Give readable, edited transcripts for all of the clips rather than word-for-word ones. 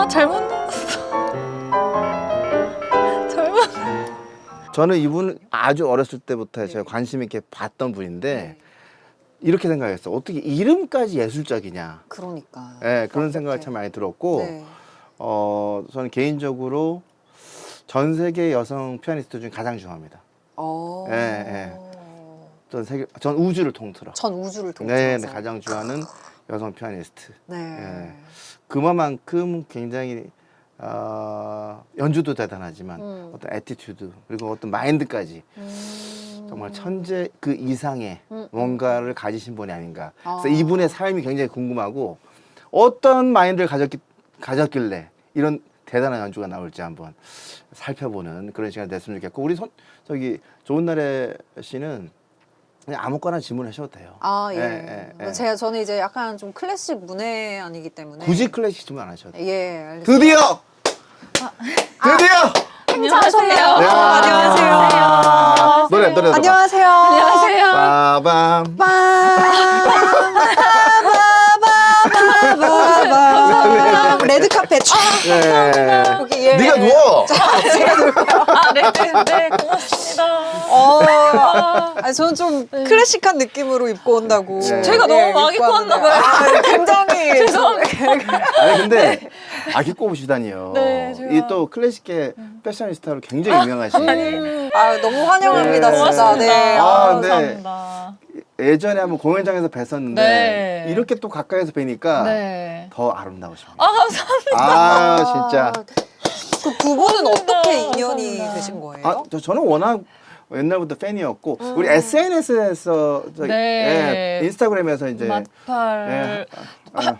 아, 잘못 넣었어. 잘못. 저는 이분은 아주 어렸을 때부터 제가 관심 있게 봤던 분인데 이렇게 생각했어. 어떻게 이름까지 예술적이냐. 그러니까. 예, 그런 생각을 참 많이 들었고, 네. 저는 개인적으로 전 세계 여성 피아니스트 중에 가장 좋아합니다. 어. 예, 예. 전 우주를 통틀어. 전 우주를 네, 통틀어서. 네, 가장 좋아하는 여성 피아니스트. 네. 예. 그만큼 굉장히 연주도 대단하지만 어떤 애티튜드 그리고 어떤 마인드까지 정말 천재 그 이상의 뭔가를 가지신 분이 아닌가. 그래서 이분의 삶이 굉장히 궁금하고 어떤 마인드를 가졌길래 이런 대단한 연주가 나올지 한번 살펴보는 그런 시간 됐으면 좋겠고 우리 저기 좋은 날의 씨는 그냥 아무거나 질문하셔도 돼요. 아, 예. 예, 예, 예. 저는 이제 약간 좀 클래식 문외아니기 때문에. 굳이 클래식 질문 안 하셔도 돼요. 예, 알겠습니다. 드디어! 드디어! 행사하셨네요. 야. 안녕하세요. 노래. 안녕하세요. 안녕하세요. 빠밤. 빠바바바바바바. 레드카펫. 네. 여기 예. 네가 누워. 제가 누울까요? 아, 네, 고맙습니다. 저는 좀 클래식한 느낌으로 입고 온다고. 네. 제가 너무 막 입고 왔나 봐요. 굉장히. 죄송합니다. 아니 근데 아기 꼽으시다니요. 네, 제가- 이 또 클래식계 패셔니스타로 굉장히 유명하신. 너무 환영합니다, 네. 진짜. 고맙습니다. 네. 네. 감사합니다. 예전에 한번 공연장에서 뵀었는데 네. 이렇게 또 가까이서 뵈니까 네. 더 아름다우십니다. 아, 감사합니다. 아 진짜. 그 두 분은 어떻게 인연이 감사합니다. 되신 거예요? 저는 워낙 옛날부터 팬이었고 우리 SNS에서 네. 인스타그램에서 이제 맛팔. 예.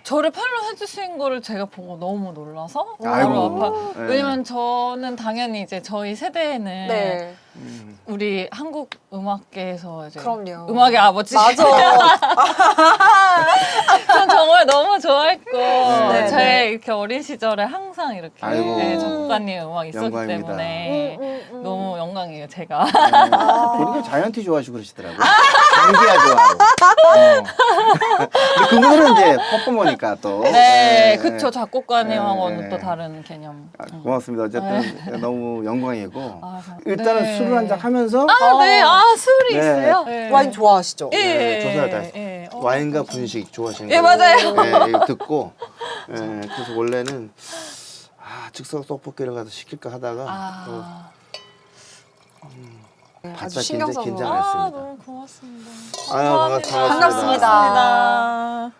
저를 팔로우 해주신 거를 제가 보고 너무 놀라서 아이고. 바로 네. 왜냐면 저는 당연히 이제 저희 세대에는 네. 우리 한국 음악계에서 이제 그럼요. 음악의 아버지 맞아. 전 정말 너무 좋아했고 네, 제 네. 이렇게 어린 시절에 항상 이렇게 아이고. 네, 작곡가님 음악 있었기 영광입니다. 때문에 너무 영광이에요 제가. 보니까 자이언티 좋아하시고 그러시더라고요. 장기야 좋아하고. 근데 그분은 이제 퍼포머니까 또. 네, 그쵸 작곡가님하고는 네. 또 다른 개념. 고맙습니다. 어쨌든 너무 영광이고. 아, 일단은 네. 술을 한 잔 하면서 네, 술이 네. 있어요. 네. 와인 좋아하시죠? 예, 네, 조사를 다 예, 했어요. 예. 와인과 분식 좋아하시는 예, 거. 맞아요. 네, 이거 듣고. 그래서 원래는 즉석 떡볶이를 가서 시킬까 하다가 또 아주 바짝 신경 써서. 긴장을 했습니다. 너무 고맙습니다. 아유, 반갑습니다. 반갑습니다.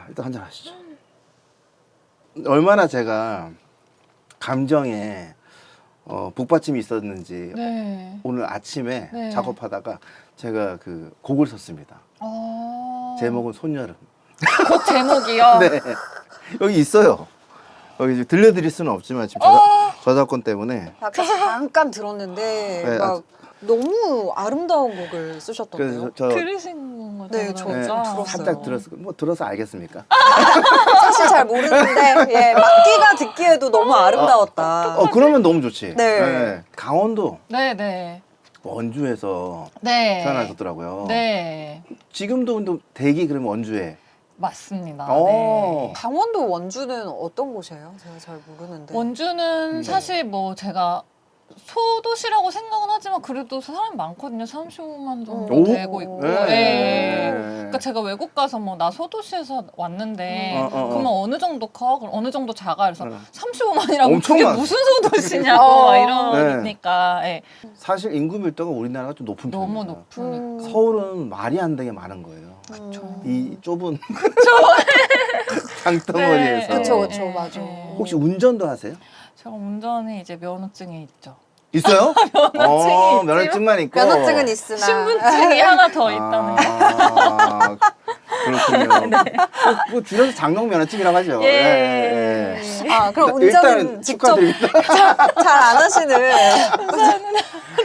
일단 한잔 하시죠. 얼마나 제가 감정에 북받침이 있었는지 네. 오늘 아침에 네. 작업하다가 제가 그 곡을 썼습니다. 제목은 손여름. 곡 제목이요? 네. 여기 있어요. 여기 지금 들려드릴 수는 없지만 지금 저작권 때문에. 아까 잠깐 들었는데 네, 막 너무 아름다운 곡을 쓰셨던데요? 그래서 저 들으신 거죠? 네, 저 진짜? 살짝 들어서 알겠습니까? 사실 잘 모르는데 예, 막기가 듣기에도 너무 아름다웠다. 그러면 너무 좋지. 네. 강원도 네, 네. 원주에서 네. 태어나셨더라고요. 네. 지금도 근데 대기 그러면 원주에. 맞습니다. 오. 네. 강원도 원주는 어떤 곳이에요? 제가 잘 모르는데. 원주는 사실 뭐 제가 소도시라고 생각은 하지만 그래도 사람 많거든요. 35만 정도 오. 되고 있고. 네. 예. 네. 그러니까 제가 외국 가서 뭐 나 소도시에서 왔는데 어. 그러면 어느 정도 커? 그럼 어느 정도 작아? 그래서 35만이라고 엄청 그게 많아. 무슨 소도시냐고 막 이러니까 예. 사실 인구 밀도가 우리나라가 좀 높은 편이에요. 너무 높으니까. 서울은 말이 안 되게 많은 거예요. 그쵸. 이 좁은 땅덩어리에서. 네. 그쵸, 네. 맞아. 네. 혹시 운전도 하세요? 제가 운전이 이제 면허증이 있죠. 있어요? 면허증이 있지만- 면허증만 있고. 면허증은 있으나 신분증이 하나 더 있다는 거. 그렇군요. 뭐 줄여서 장롱 면허증이라고 하죠. 예. 그럼 일단은 운전은 직접 축하드립니다. 잘 안 하시는.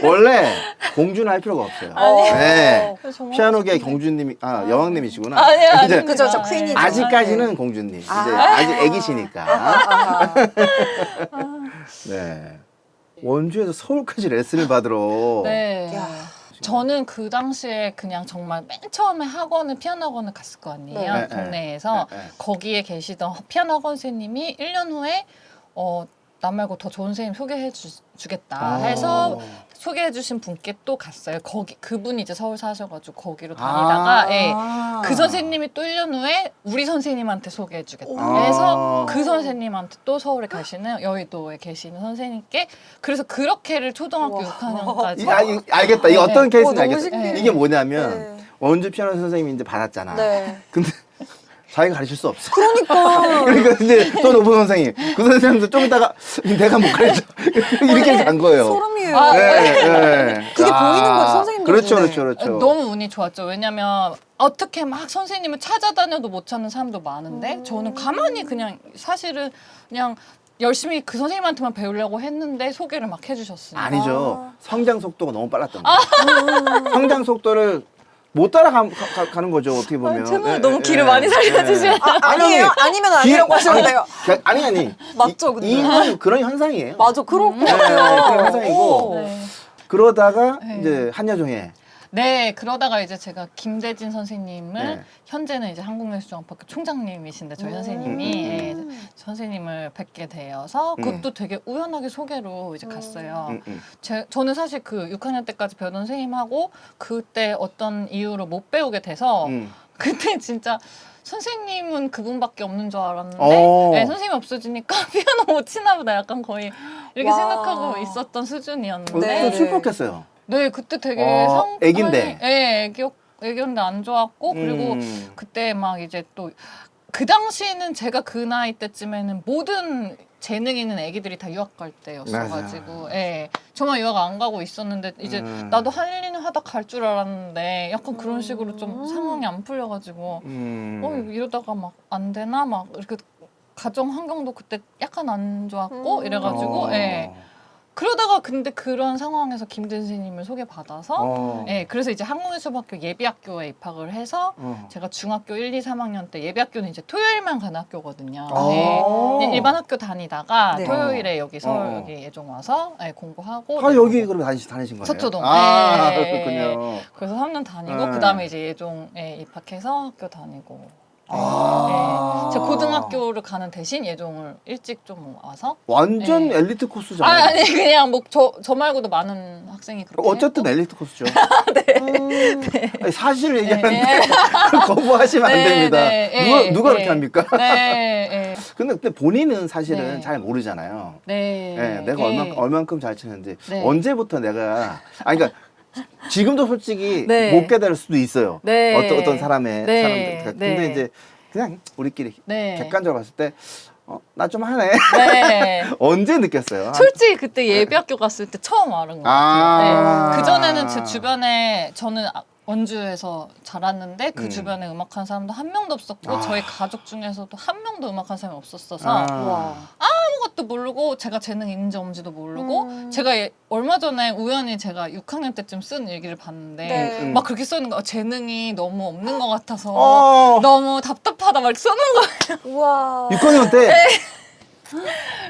원래 공주는 할 필요가 없어요. 네. 정말 피아노계 경주님이 여왕님이시구나. 아니요, 이제 그죠, 저 퀸이죠. 아직까지는 공주님. 이제 아직 애기시니까. 네. 원주에서 서울까지 레슨을 받으러. 네. 야. 저는 그 당시에 그냥 정말 맨 처음에 학원을 피아노 학원을 갔을 거 아니에요. 네. 동네에서 네, 네. 거기에 계시던 피아노 학원 선생님이 1년 후에 나 말고 더 좋은 선생님 소개해 주겠다 해서 소개해 주신 분께 또 갔어요. 거기 그분이 이제 서울 사셔가지고 거기로 다니다가 예, 그 선생님이 또 1년 후에 우리 선생님한테 소개해 주겠다 해서 그 선생님한테 또 서울에 가시는 여의도에 계시는 선생님께 그래서 그렇게를 초등학교 와. 6학년까지 알겠다. 이게 어떤 케이스인지 너무 알겠다. 신기해. 이게 뭐냐면 네. 원주 피아노 선생님이 이제 받았잖아. 네. 근데 자기가 가르칠 수 없어. 그러니까. 그러니까 이제 또 높은 선생님, 그 선생님도 좀 이따가 내가 못 가르쳐 이렇게 간 거예요. 소름이에요. 아, 네. 그게 보이는 거지, 선생님들 그렇죠, 눈에. 그렇죠, 그렇죠. 너무 운이 좋았죠. 왜냐면 어떻게 막 선생님을 찾아다녀도 못 찾는 사람도 많은데 저는 가만히 그냥 사실은 그냥 열심히 그 선생님한테만 배우려고 했는데 소개를 막 해주셨어요. 아니죠. 성장 속도가 너무 빨랐던 거예요. 성장 속도를 못 따라가는 거죠, 어떻게 보면. 정말 너무 길을 많이 살려주시네. 아니에요? 아니면 아니라고 하셔도 돼요. 아니. 맞죠, 근데. 이건 그런 현상이에요. 맞아, 그럴 것 네, 같아요. 그런 현상이고. 네. 그러다가 네. 이제 한여종에 네, 그러다가 이제 제가 김대진 선생님을 네. 현재는 이제 한국예술종합학교 총장님이신데 저희 선생님이 예, 선생님을 뵙게 되어서 그것도 되게 우연하게 소개로 이제 갔어요. 저는 사실 그 6학년 때까지 배우던 선생님하고 그때 어떤 이유로 못 배우게 돼서 그때 진짜 선생님은 그분밖에 없는 줄 알았는데 네, 선생님이 없어지니까 피아노 못 치나 보다 약간 거의 이렇게 와. 생각하고 있었던 수준이었는데 네. 좀 슬펐겠어요. 네, 그때 되게 애긴데. 네, 애기였는데 안 좋았고 그리고 그때 막 이제 또 그 당시에는 제가 그 나이 때쯤에는 모든 재능 있는 애기들이 다 유학 갈 때였어가지고, 예, 저만 유학 안 가고 있었는데 이제 나도 한일리는 하다 갈 줄 알았는데 약간 그런 식으로 좀 상황이 안 풀려가지고, 이러다가 막 안 되나 막 이렇게 가정 환경도 그때 약간 안 좋았고 이래가지고, 예. 그러다가 근데 그런 상황에서 김대진 선생님을 소개받아서 예, 그래서 이제 한국예술학교 예비학교에 입학을 해서 제가 중학교 1, 2, 3학년 때 예비학교는 이제 토요일만 가는 학교거든요. 네, 일반 학교 다니다가 네. 토요일에 여기 서울 여기 예종 와서 예, 공부하고 아, 여기 그럼 다니신 거예요? 서초동. 아, 예, 그렇군요. 그래서 3년 다니고 네. 그다음에 이제 예종에 입학해서 학교 다니고 아. 예, 제가 고등학교를 가는 대신 예종을 일찍 좀 와서 완전 네. 엘리트 코스잖아요. 아니 그냥 뭐 저 말고도 많은 학생이 그렇게 어쨌든 했고. 엘리트 코스죠. 아니, 사실을 얘기하는데 거부하시면 안 네, 됩니다. 네, 누가 네. 그렇게 합니까? 네, 근데 본인은 사실은 네. 잘 모르잖아요. 네, 예, 내가 얼만큼 잘 치는지 네. 언제부터 내가 그러니까 지금도 솔직히 네. 못 깨달을 수도 있어요. 네. 어떤 사람의 네. 사람들. 근데 네. 이제 그냥 우리끼리 네. 객관적으로 봤을 때 나 좀 하네. 네. 언제 느꼈어요? 솔직히 그때 예비학교 갔을 때 처음 알은 것 같아요. 네. 그 전에는 제 주변에 저는 원주에서 자랐는데 그 주변에 음악하는 사람도 한 명도 없었고 저희 가족 중에서도 한 명도 음악하는 사람이 없었어서 와. 아무것도 모르고 제가 재능 있는지 없는지도 모르고 제가 얼마 전에 우연히 제가 6학년 때쯤 쓴 일기를 봤는데 네. 막 그렇게 써있는 거 재능이 너무 없는 것 같아서 너무 답답하다 막 이렇게 써놓은 거예요. 우와. 6학년 때 네.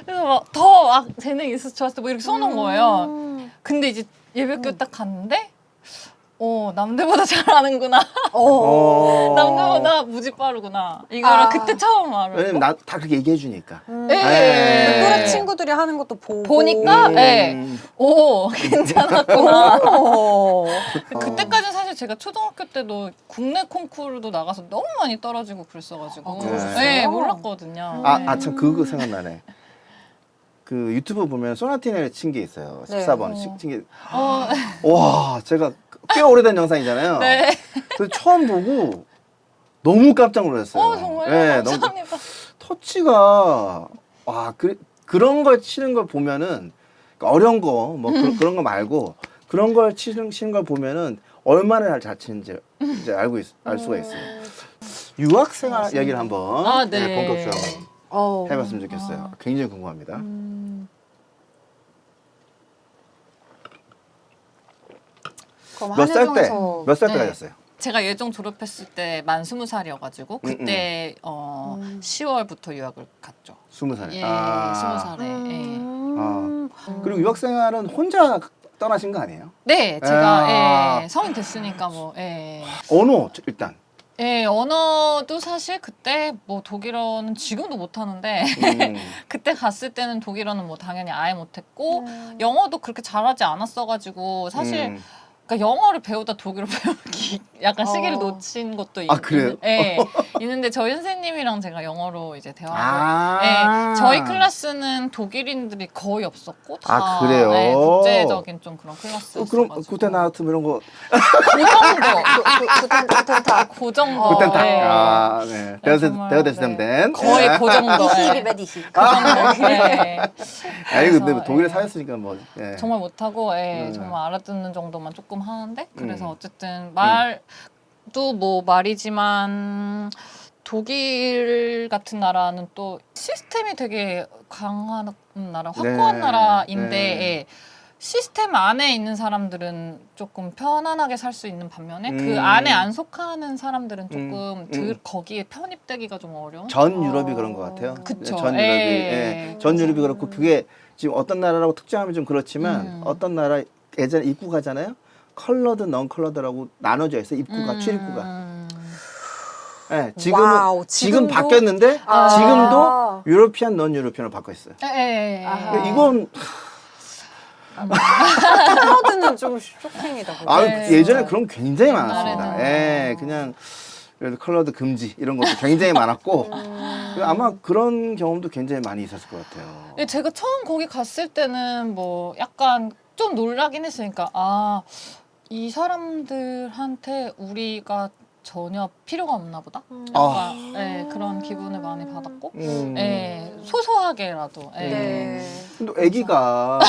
그래서 막 더 재능이 있어서 좋았을 때 뭐 이렇게 써놓은 거예요. 근데 이제 예비학교 딱 갔는데 남들보다 잘하는구나. 남들보다 무지 빠르구나. 이거를 그때 처음 알았고. 왜냐면 나 다 그렇게 얘기해 주니까. 네. 또래 친구들이 하는 것도 보고. 보니까 오 괜찮았구나. 오. 그때까지는 사실 제가 초등학교 때도 국내 콩쿠르도 나가서 너무 많이 떨어지고 그랬어가지고 그러셨어요? 네, 몰랐거든요. 네. 참 그거 생각나네. 그 유튜브 보면 소나티네를 친 게 있어요. 네. 14번 친 게. 와, 제가 꽤 오래된 영상이잖아요. 네. 그래서 처음 보고 너무 깜짝 놀랐어요. 정말요? 네, 너무 감사합니다. 터치가 그런 걸 치는 걸 보면은 그러니까 어려운 거 뭐 그런 거 말고 그런 걸 치는 걸 보면은 얼마나 잘 치는지 이제 알 수가 있어요. 유학생활 얘기를 한번 네. 본격적으로 한번 해봤으면 좋겠어요. 굉장히 궁금합니다. 몇 살 때? 몇 살 때 네. 가셨어요? 제가 예종 졸업했을 때 만 20살이어가지고 그때 10월부터 유학을 갔죠. 20살. 예, 20살에. 예. 그리고 유학생활은 혼자 떠나신 거 아니에요? 네, 제가 아. 예, 성인 됐으니까 뭐 예. 언어 일단. 예, 언어도 사실 그때 뭐 독일어는 지금도 못하는데 음. 그때 갔을 때는 독일어는 뭐 당연히 아예 못했고 영어도 그렇게 잘하지 않았어가지고 사실 음. 그러니까 영어를 배우다 독일어 배우기 약간 시기를 어. 놓친 것도 아, 그래요? 예, 있는데 저희 선생님이랑 제가 영어로 이제 대화하고 아. 예, 저희 클래스는 독일인들이 거의 없었고 다 아, 그래요? 예, 국제적인 좀 그런 클래스였어가지고 그럼 구테나트 이런 거 그 정도 구텐탁. 예. 아, 네. 정말, 대어 됐으면 된. 거의 그 정도 디히 예. 리베 디히. 그 정도 예. 아니 근데 그래서, 뭐 독일에 예. 사셨으니까 뭐. 예. 정말 못하고 예, 음. 정말 알아듣는 정도만 조금 하는데 그래서 음. 어쨌든 말도 뭐 말이지만 독일 같은 나라는 또 시스템이 되게 강한 나라, 확고한 네, 나라인데 네. 예, 시스템 안에 있는 사람들은 조금 편안하게 살 수 있는 반면에 그 안에 안 속하는 사람들은 조금 거기에 편입되기가 좀 어려운. 전 유럽이 그런 것 같아요. 그쵸. 전 유럽이. 예. 전 유럽이 그렇고 그게 지금 어떤 나라라고 특정하면 좀 그렇지만 어떤 나라 예전에 입국하잖아요. 컬러드, 넌 컬러드라고 나눠져 있어요. 입구가 출입구가. 예, 지금은 와우, 지금 지금도? 바뀌었는데 아. 지금도 유로피안, 넌 유로피안으로 바뀌어 있어요. 예. 아하. 이건 컬러드는 좀 쇼킹이다. 그거. 아 예전에 그런 게 굉장히 많았습니다. 옛날에는. 예, 그냥 그래도 컬러드 금지 이런 것도 굉장히 많았고 아마 그런 경험도 굉장히 많이 있었을 것 같아요. 예, 제가 처음 거기 갔을 때는 뭐 약간 좀 놀라긴 했으니까 아, 이 사람들한테 우리가 전혀 필요가 없나 보다. 아. 약간, 예, 그런 기분을 많이 받았고 음. 예, 소소하게라도 예. 네. 근데 아기가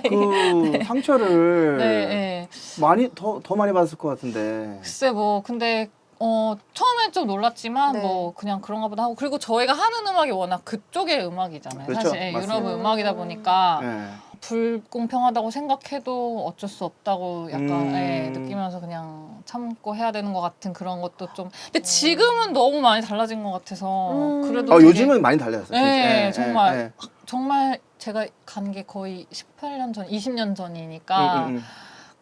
그 상처를 네, 예. 많이 더 많이 받았을 것 같은데. 글쎄 뭐 근데 처음엔 좀 놀랐지만 네. 뭐 그냥 그런가 보다 하고 그리고 저희가 하는 음악이 워낙 그쪽의 음악이잖아요. 그렇죠. 사실 예, 맞습니다. 유럽 음악이다 보니까 예. 불공평하다고 생각해도 어쩔 수 없다고 약간 예, 느끼면서 그냥 참고 해야 되는 것 같은 그런 것도 좀. 근데 지금은 너무 많이 달라진 것 같아서 그래도 되게, 요즘은 많이 달라졌어요. 예, 진짜. 정말 정말 제가 간 게 거의 18년 전, 20년 전이니까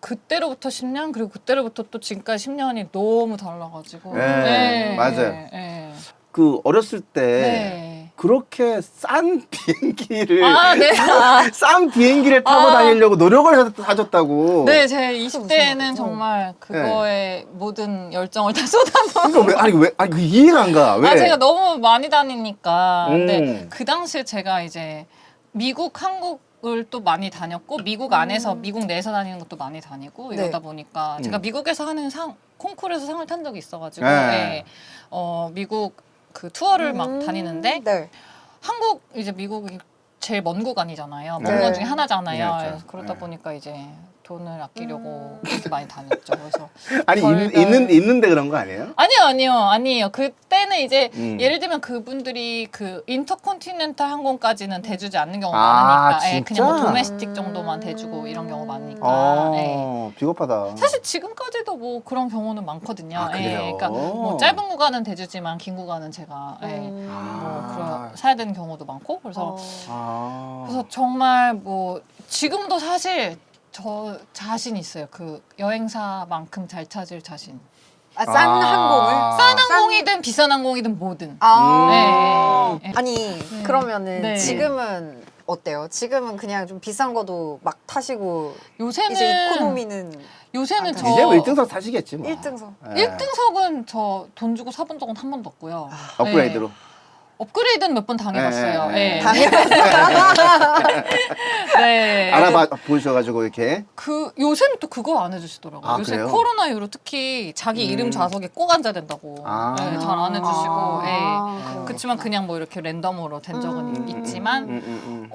그때로부터 10년 그리고 그때로부터 또 지금까지 10년이 너무 달라가지고. 네, 맞아요. 예. 그 어렸을 때 네. 그렇게 싼 비행기를 아, 네. 싼 비행기를 타고 다니려고 노력을 하셨다고. 네, 제 무슨 20대에는 말이야? 정말 그거에 모든 열정을 다 쏟아서. 그러니까 왜 그 이해가 안 가. 왜? 아, 제가 너무 많이 다니니까. 근데 음. 그 당시에 제가 이제 미국, 한국을 또 많이 다녔고, 미국 안에서, 미국 내에서 다니는 것도 많이 다니고, 이러다 네. 보니까 제가 미국에서 하는 콩쿠르에서 상을 탄 적이 있어가지고, 네. 예. 미국 그 투어를 막 다니는데, 네. 한국, 이제 미국이 제일 먼 구간이잖아요. 먼 네. 구간 중에 하나잖아요. 네, 그래서 그러다 네. 보니까 이제 돈을 아끼려고 그렇게 많이 다녔죠. 그래서 아니 별별- 있는데 그런 거 아니에요? 아니요. 그때는 이제 예를 들면 그분들이 그 인터컨티넨탈 항공까지는 대주지 않는 경우가 아, 많으니까 예, 진짜? 그냥 뭐 도메스틱 정도만 대주고 이런 경우가 많으니까 예. 비겁하다. 사실 지금까지도 뭐 그런 경우는 많거든요. 아, 그래요? 그러니까 뭐 짧은 구간은 대주지만 긴 구간은 제가 뭐 사야 되는 경우도 많고 그래서 그래서 정말 뭐 지금도 사실 저 자신 있어요. 그 여행사만큼 잘 찾을 자신. 아, 싼 항공을? 싼 항공이든 비싼 항공이든 뭐든. 아. 네. 아니, 그러면은 네. 지금은 어때요? 지금은 그냥 좀 비싼 거도 막 타시고 요새는 이제 이코노미는 요새는 아, 저 이제 뭐 1등석 타시겠지 뭐. 1등석. 예. 1등석은 저 돈 주고 사본 적은 한 번도 없고요. 업그레이드로. 네. 업그레이드는 몇 번 당해봤어요. 네. 네. 당해봤어요. 네. 알아봐 보셔가지고 이렇게. 그 요새는 또 그거 안 해주시더라고요. 아, 요새 그래요? 코로나 이후로 특히 자기 이름 좌석에 꼭 앉아야 된다고 아. 네, 잘 안 해주시고. 네. 그렇지만 그렇구나. 그냥 뭐 이렇게 랜덤으로 된 적은 있지만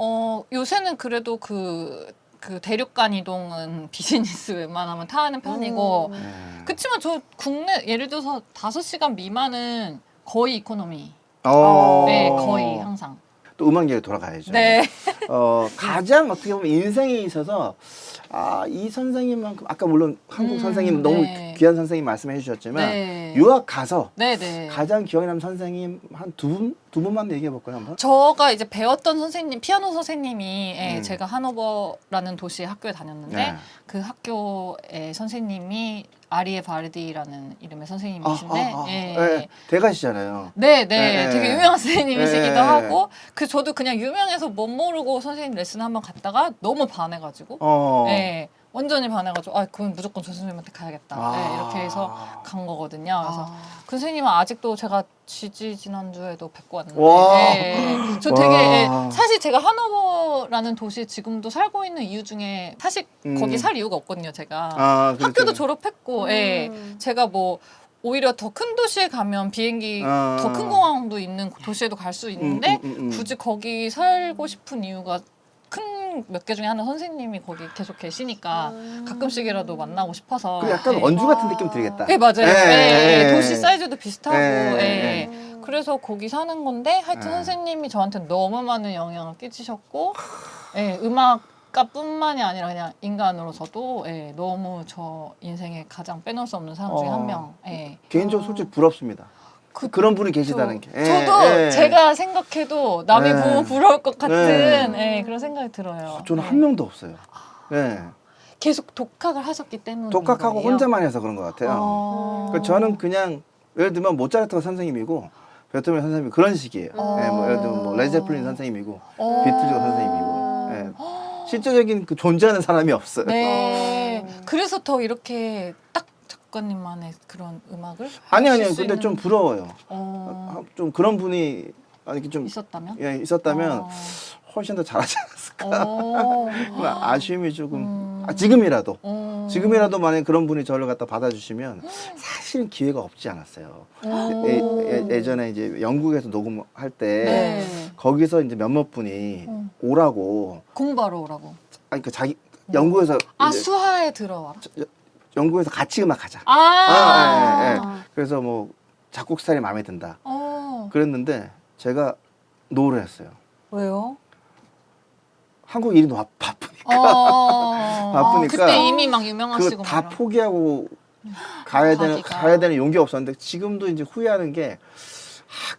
요새는 그래도 그 대륙간 이동은 비즈니스 웬만하면 타는 편이고 그렇지만 저 국내 예를 들어서 5시간 미만은 거의 이코노미. 네, 거의 항상. 또 음악 얘기 돌아가야죠. 네. 가장 어떻게 보면 인생에 있어서 이 선생님만큼 아까 물론 한국 선생님 너무 네. 귀한 선생님 말씀해 주셨지만 네. 유학 가서 네네. 가장 기억에 남는 선생님 한 두 분만 얘기해 볼까요, 한번? 저가 이제 배웠던 선생님, 피아노 선생님이 예, 음. 제가 하노버라는 도시에 학교에 다녔는데 네. 그 학교의 선생님이 아리에 바르디라는 이름의 선생님이신데 예. 네, 대가시잖아요. 네, 네, 되게 네. 유명한 선생님이시기도 네. 하고 그 저도 그냥 유명해서 못 모르고 선생님 레슨 한번 갔다가 너무 반해가지고 예, 완전히 반해가지고 아 그건 무조건 저 선생님한테 가야겠다 예, 이렇게 해서 간 거거든요. 그래서 그 선생님은 아직도 제가 지난주에도 뵙고 왔는데 와. 저 되게 예, 와. 사실 제가 하노버라는 도시에 지금도 살고 있는 이유 중에 사실 거기 살 이유가 없거든요. 제가 그렇죠. 학교도 졸업했고 예, 제가 뭐 오히려 더 큰 도시에 가면 비행기 더 큰 공항도 있는 도시에도 갈 수 있는데 굳이 거기 살고 싶은 이유가 큰 몇 개 중에 하나 선생님이 거기 계속 계시니까 가끔씩이라도 만나고 싶어서 그 약간 예. 원주 같은 느낌 들겠다. 네 맞아요. 예, 도시 사이즈도 비슷하고 예. 그래서 거기 사는 건데 하여튼 예. 선생님이 저한테 너무 많은 영향을 끼치셨고 예, 음악가뿐만이 아니라 그냥 인간으로서도 예, 너무 저 인생에 가장 빼놓을 수 없는 사람 중에 한 명. 예. 개인적으로 솔직히 부럽습니다. 그런 분이 계시다는 게. 저도 제가 생각해도 남이 예. 보면 부러울 것 같은 예, 그런 생각이 들어요. 저는 예. 한 명도 없어요. 네. 계속 독학을 하셨기 때문에 독학하고 혼자만 해서 그런 것 같아요. 그러니까 저는 그냥 예를 들면 모차르트가 선생님이고 베토벤 선생님이 그런 식이에요. 예, 뭐 예를 들면 뭐 레제플린 선생님이고 비틀즈가 선생님이고 예. 실제적인 그 존재하는 사람이 없어요. 네. 그래서 더 이렇게 딱 작가님만의 그런 음악을 아니요. 하실 수 근데 있는- 좀 부러워요. 어, 좀 그런 분이 이렇게 좀 있었다면? 예, 있었다면 어. 훨씬 더 잘하지 않았을까. 어. 아쉬움이 조금 지금이라도 지금이라도 만약 그런 분이 저를 갖다 받아주시면 사실은 기회가 없지 않았어요. 예전에 이제 영국에서 녹음할 때 네. 거기서 이제 몇몇 분이 오라고 공부하러 오라고. 아니 그 자기 영국에서 아 이제 수하에 들어와라. 영국에서 같이 음악하자. 아. 그래서 뭐 작곡 스타일이 마음에 든다. 어. 그랬는데 제가 노를 했어요. 왜요? 한국 일이 너무 바쁘니까 바쁘니까 그때 이미 막 유명하시고 그거 다 막 이런. 포기하고 가야 되는 용기 없었는데 지금도 이제 후회하는 게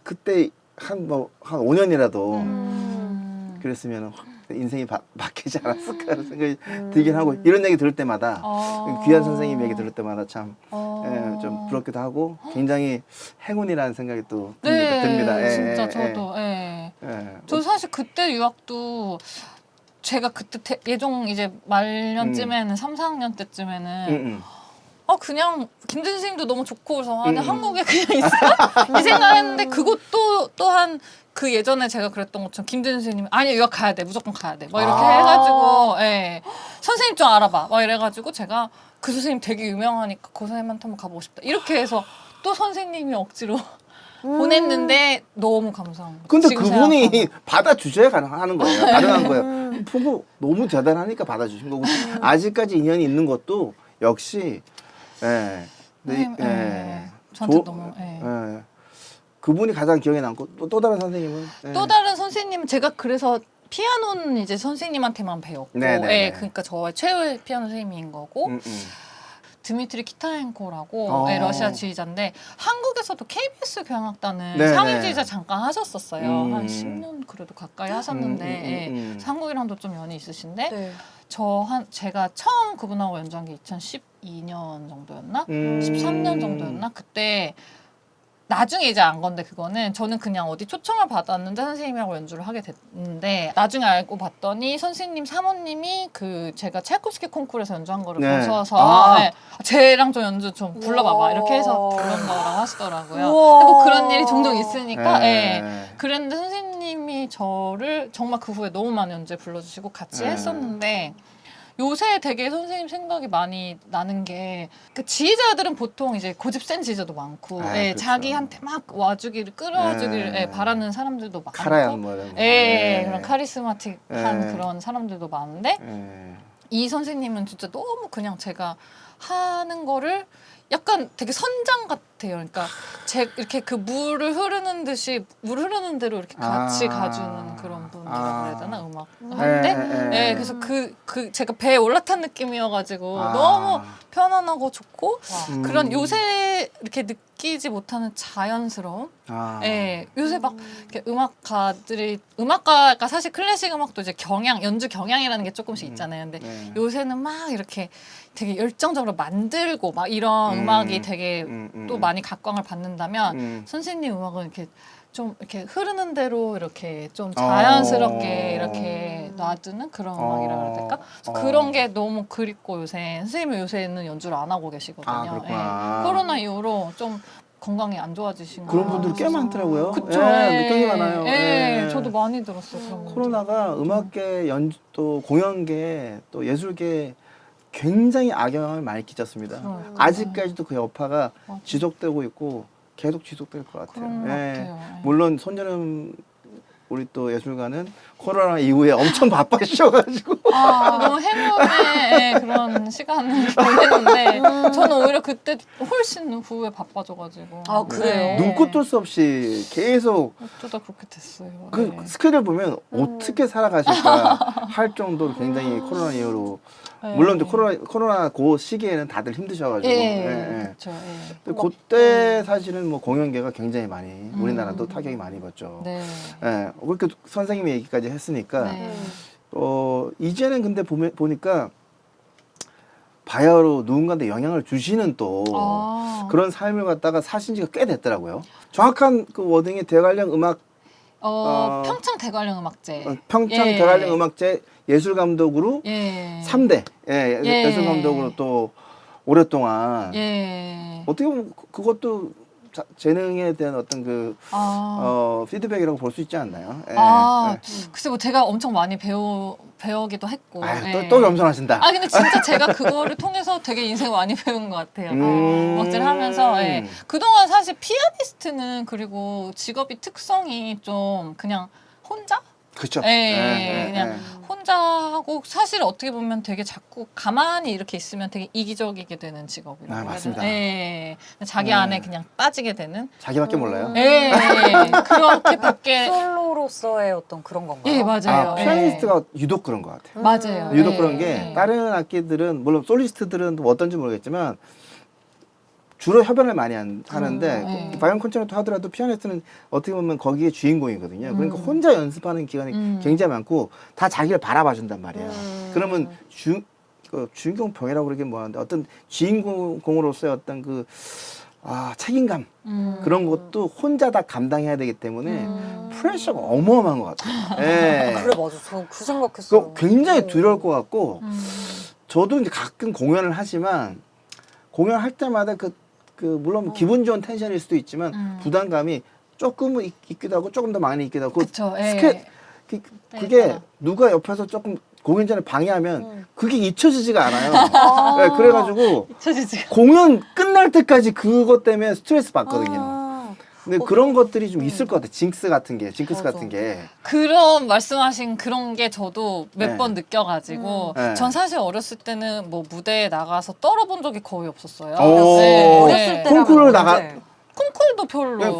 그때 한 5년이라도 그랬으면 인생이 바뀌지 않았을까 생각이 들긴 하고 이런 얘기 들을 때마다 귀한 선생님 얘기 들을 때마다 참 좀 부럽기도 하고 굉장히 행운이라는 생각이 또 듭니다. 예, 진짜 예, 저도. 예. 저 사실 그때 유학도 제가 그때 예종 이제 말년쯤에는 3, 4학년 때쯤에는 그냥 김대중 선생님도 너무 좋고 그래서 한국에 그냥 있어 이 생각했는데 그것도 또한 그 예전에 제가 그랬던 것처럼 김대중 선생님이 아니 유학 가야 돼 무조건 가야 돼 막 이렇게 해가지고 예. 선생님 좀 알아봐 막 이래가지고 제가 그 선생님 되게 유명하니까 그 선생님한테 한번 가보고 싶다 이렇게 해서 또 선생님이 억지로 보냈는데 너무 감사한 거예요. 근데 지금 그분이 생각하면. 받아주셔야 가능한 거예요. 가능한 거예요. 부모 너무 대단하니까 받아주신 거고 아직까지 인연이 있는 것도 역시 저한테 너무 그분이 가장 기억에 남고 또 다른 선생님은 또 다른 선생님은 제가 그래서 피아노는 이제 선생님한테만 배웠고 네네네. 그러니까 저의 최후의 피아노 선생님인 거고 드미트리 키타엔코라고 러시아 지휘자인데 한국에서도 KBS 교향악단을 네네. 상임 지휘자 잠깐 하셨었어요. 한 10년 그래도 가까이 하셨는데 한국이랑도 좀 연이 있으신데 네. 제가 처음 그분하고 연주한 게 2012년 정도였나? 13년 정도였나? 그때 나중에 이제 안 건데 그거는 저는 그냥 어디 초청을 받았는데 선생님이라고 연주를 하게 됐는데 나중에 알고 봤더니 선생님 사모님이 그 제가 차이콥스키 콩쿠르에서 연주한 거를 보셔서 쟤랑 좀 연주 좀 불러봐봐 이렇게 해서 부른 거라고 하시더라고요. 뭐 그런 일이 종종 있으니까 그랬는데 선생님이 저를 정말 그 후에 너무 많은 연주에 불러주시고 같이 했었는데 요새 되게 선생님 생각이 많이 나는 게 그 지휘자들은 보통 이제 고집 센 지휘자도 많고 그렇죠. 자기한테 막 와주기를 끌어주기를 바라는 사람들도 많고 카라얀 뭐 이런 그런 카리스마틱한 그런 사람들도 많은데 이 선생님은 진짜 너무 그냥 제가 하는 거를 약간 되게 선장 같아요. 그러니까 이렇게 그 물을 흐르는 듯이 물 흐르는 대로 이렇게 같이 가주는 그런 분. 연주라고 그래야 되나 음악 네, 하는데 네. 네, 그래서 그 제가 배에 올라탄 느낌이어가지고 아. 너무 편안하고 좋고 그런 음. 요새 이렇게 느끼지 못하는 자연스러움. 아. 네, 요새 막 이렇게 음악가가 사실 클래식 음악도 이제 연주 경향이라는 게 조금씩 있잖아요. 근데 네. 요새는 막 이렇게 되게 열정적으로 만들고 막 이런 음악이 되게 또 많이 각광을 받는다면 선생님 음악은 이렇게 좀 이렇게 흐르는 대로 이렇게 좀 자연스럽게 이렇게 놔두는 그런 음악이라 그래야 될까? 그래서 그런 게 너무 그립고 요새 선생님은 요새는 연주를 안 하고 계시거든요. 아, 그렇구나. 예. 코로나 이후로 좀 건강이 안 좋아지신 그런 거 분들 꽤 많더라고요. 그쵸. 예, 느낌이 많아요. 예, 예. 저도 많이 들었어요. 그런 거. 코로나가 음악계, 또 공연계, 또 예술계 굉장히 악영향을 많이 끼쳤습니다. 그러니까요. 아직까지도 그 여파가 맞아. 지속되고 있고 계속 지속될 것 같아요. 그런 것 예. 같아요. 예. 물론 손여름 우리 또 예술가는 코로나 이후에 엄청 바빠지셔가지고 너무 행운의 예, 그런 시간을 보냈는데 저는 오히려 그때 훨씬 후에 바빠져가지고 아, 그래요? 눈코 뜰 수 없이 계속 어쩌다 그렇게 됐어요. 그 예. 스케줄 보면 어떻게 살아가실까 할 정도로 굉장히 코로나 이후로 예. 물론 이제 코로나 그 시기에는 다들 힘드셔가지고 그렇죠. 근데 그때 사실은 뭐 공연계가 굉장히 많이 우리나라도 타격이 많이 입었죠. 네. 예, 그렇게 선생님이 얘기까지 했으니까 네. 이제는 근데 보니까 바야흐로 누군가한테 영향을 주시는 또 그런 삶을 갖다가 사신 지가 꽤 됐더라고요. 정확한 그 워딩이 대관령 음악 평창 대관령 음악제. 평창 예. 대관령 음악제 예술 감독으로 예. 3대 예. 예술 감독으로 또 오랫동안 예. 어떻게 보면 그것도 재능에 대한 어떤 그 피드백이라고 볼 수 있지 않나요? 예. 예. 글쎄 뭐 제가 엄청 많이 배우기도 했고. 아유, 또 겸손하신다. 근데 진짜 제가 그거를 통해서 되게 인생 많이 배운 것 같아요. 음악제를 하면서. 예. 그동안 사실 피아니스트는 그리고 직업이 특성이 좀 그냥 혼자? 그렇죠. 그냥 혼자 하고 사실 어떻게 보면 되게 자꾸 가만히 이렇게 있으면 되게 이기적이게 되는 직업이라고 해야 되나? 맞습니다. 자기 안에 그냥 빠지게 되는. 자기밖에 몰라요. 그렇게밖에. 솔로로서의 어떤 그런 건가요? 예, 맞아요. 피아니스트가 유독 그런 것 같아요. 맞아요. 유독 그런 게 다른 악기들은 물론 솔리스트들은 뭐 어떤지 모르겠지만 주로 협연을 많이 하는데 바이올린 콘체르토 하더라도 피아니스트는 어떻게 보면 거기에 주인공이거든요. 그러니까 혼자 연습하는 기간이 굉장히 많고 다 자기를 바라봐 준단 말이에요. 그러면 주인공 병이라고 그러긴 뭐하는데 어떤 주인공으로서의 어떤 그 책임감 그런 것도 혼자 다 감당해야 되기 때문에 프레셔가 어마어마한 것 같아요. 예. 그래 맞아. 저 그 생각했어요. 굉장히 두려울 것 같고 저도 이제 가끔 공연을 하지만 공연할 때마다 물론 기분 좋은 텐션일 수도 있지만 부담감이 조금은 있기도 하고 조금 더 많이 있기도 하고 그쵸. 그게 누가 옆에서 조금 공연 전에 방해하면 그게 잊혀지지가 않아요. 네, 그래가지고 공연 끝날 때까지 그것 때문에 스트레스 받거든요. 근데 그런 것들이 좀 있을 것 같아. 징크스 같은 게. 그런 말씀하신 그런 게 저도 몇 번 느껴가지고 네. 전 사실 어렸을 때는 뭐 무대에 나가서 떨어본 적이 거의 없었어요. 어렸을 때 콩쿠르를 콩쿨도 별로.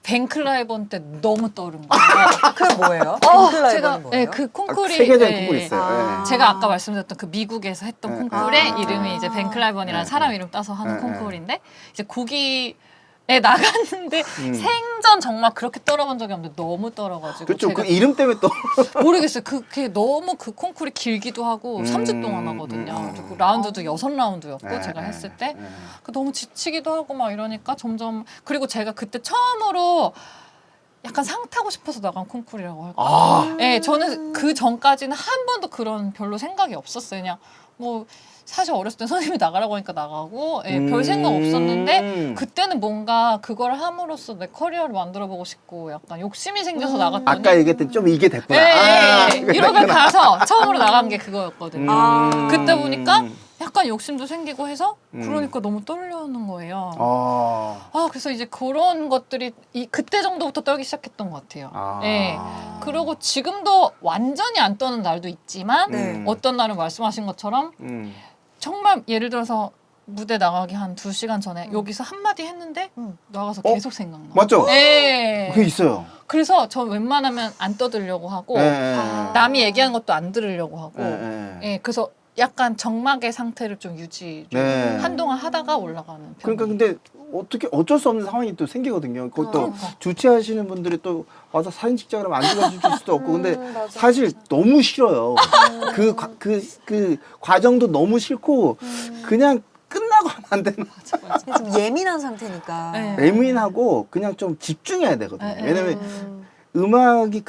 벤클라이번 때 너무 떨은 거예요. 그게 뭐예요? 제가 뭐예요? 그 콩쿨이 세계적인 콩쿨이 있어요. 제가 아까 말씀드렸던 그 미국에서 했던 콩쿨의 이름이 이제 벤클라이번이라는 사람 이름 따서 하는 콩쿨인데 이제 거기에 나갔는데 생전 정말 그렇게 떨어본 적이 없는데 너무 떨어가지고 그렇죠. 제가 그 이름 때문에 또 모르겠어요. 그게 너무 그 콩쿨이 길기도 하고 3주 동안 하거든요. 그리고 라운드도 6라운드였고 제가 했을 때 너무 지치기도 하고 막 이러니까 점점 그리고 제가 그때 처음으로 약간 상 타고 싶어서 나간 콩쿨이라고 할까요? 네, 저는 그 전까지는 한 번도 그런 별로 생각이 없었어요. 그냥 뭐 사실 어렸을 때 선생님이 나가라고 하니까 나가고 별 생각 없었는데 그때는 뭔가 그걸 함으로써 내 커리어를 만들어보고 싶고 약간 욕심이 생겨서 나갔더니 아까 얘기했던 좀 이게 됐구나. 유럽에 가서 처음으로 나간 게 그거였거든요. 그때 보니까 약간 욕심도 생기고 해서 그러니까 너무 떨려는 거예요. 그래서 이제 그런 것들이 그때 정도부터 떨기 시작했던 것 같아요. 그리고 지금도 완전히 안 떠는 날도 있지만 어떤 날은 말씀하신 것처럼 정말 예를 들어서 무대 나가기 한 2시간 전에 여기서 한마디 했는데 나가서 어? 계속 생각나. 맞죠? 네. 그게 있어요. 그래서 저 웬만하면 안 떠들려고 하고 남이 얘기하는 것도 안 들으려고 하고 예, 그래서 약간 정막의 상태를 좀 유지 네. 한동안 하다가 올라가는 편. 그러니까 근데 어떻게 어쩔 수 없는 상황이 또 생기거든요. 그것도 그러니까. 주최하시는 분들이 또 와서 사진 찍자 그러면 안 찍어줄 수도 없고 근데 맞아. 사실 너무 싫어요. 그 과정도 너무 싫고 그냥 끝나고 하면 안 되는 좀 예민한 상태니까. 네. 예민하고 그냥 좀 집중해야 되거든요. 네. 왜냐면 음악이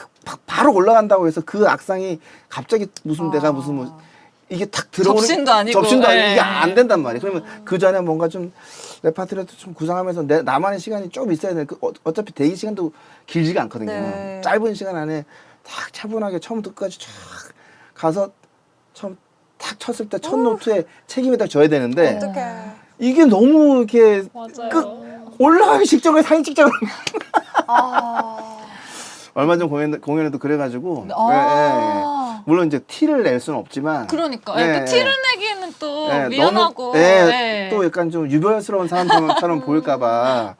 바로 올라간다고 해서 그 악상이 갑자기 무슨 내가 무슨 뭐 이게 탁 들어오는 접신도 아니고. 접신도 아니고 네. 이게 안 된단 말이에요. 그러면 그 전에 뭔가 좀 레파토리도 좀 구상하면서 나만의 시간이 좀 있어야 돼. 어차피 대기 시간도 길지가 않거든요. 네. 짧은 시간 안에 딱 차분하게 처음부터 끝까지 쫙 가서 처음 탁 쳤을 때 첫 노트에 책임이 딱 져야 되는데 어떡해. 이게 너무 이렇게 맞아요. 올라가기 직전에 사진 찍자 그러면 아. 얼마 전 공연에도 그래가지고 아. 물론 이제 티를 낼 수는 없지만 그러니까 예, 또 티를 내기에는 또 예, 미안하고 너무, 또 약간 좀 유별스러운 사람처럼 보일까봐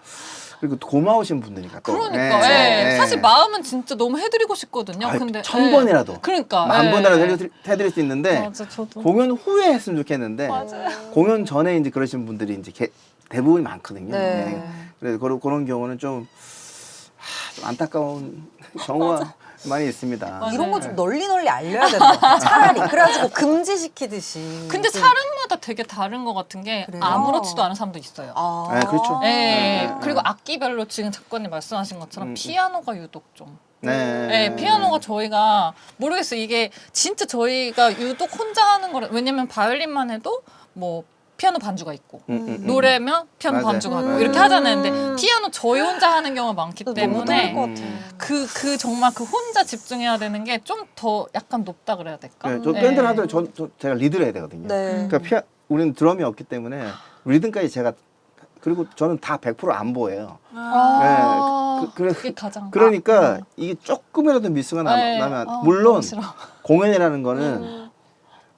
그리고 또 고마우신 분들이니까 또 그러니까 예. 사실 마음은 진짜 너무 해드리고 싶거든요. 아이, 근데 1000번이라도 그러니까 만 예. 번이라도 해드릴 수 있는데 맞아 저도 공연 후에 했으면 좋겠는데 맞아요. 공연 전에 이제 그러신 분들이 이제 대부분이 많거든요. 네. 그래서 그런 경우는 좀 안타까운 경우가 많이 있습니다. 이런 거 좀 널리 알려야 되는 것 같아요. 차라리. 그래가지고 금지시키듯이. 근데 좀. 사람마다 되게 다른 것 같은 게 그래요? 아무렇지도 않은 사람도 있어요. 아. 네, 그렇죠. 예. 그리고 악기별로 지금 작가님 말씀하신 것처럼 피아노가 유독 좀. 네. 예, 피아노가 저희가 모르겠어요. 이게 진짜 저희가 유독 혼자 하는 거라. 왜냐면 바이올린만 해도 뭐 피아노 반주가 있고 노래면 피아노 맞아요. 반주가 있고 이렇게 하잖아요. 근데 피아노 저희 혼자 하는 경우가 많기 너무 때문에 떨릴 것 같아. 그 정말 그 혼자 집중해야 되는 게 좀 더 약간 높다 그래야 될까? 네, 저 밴드를 하더라도 제가 리드를 해야 되거든요. 네. 그러니까 우리는 드럼이 없기 때문에 리듬까지 제가 그리고 저는 다 100% 안보예요. 아, 그래, 그게 가장 그러니까 이게 조금이라도 미스가 네. 나면 아, 물론 너무 싫어. 공연이라는 거는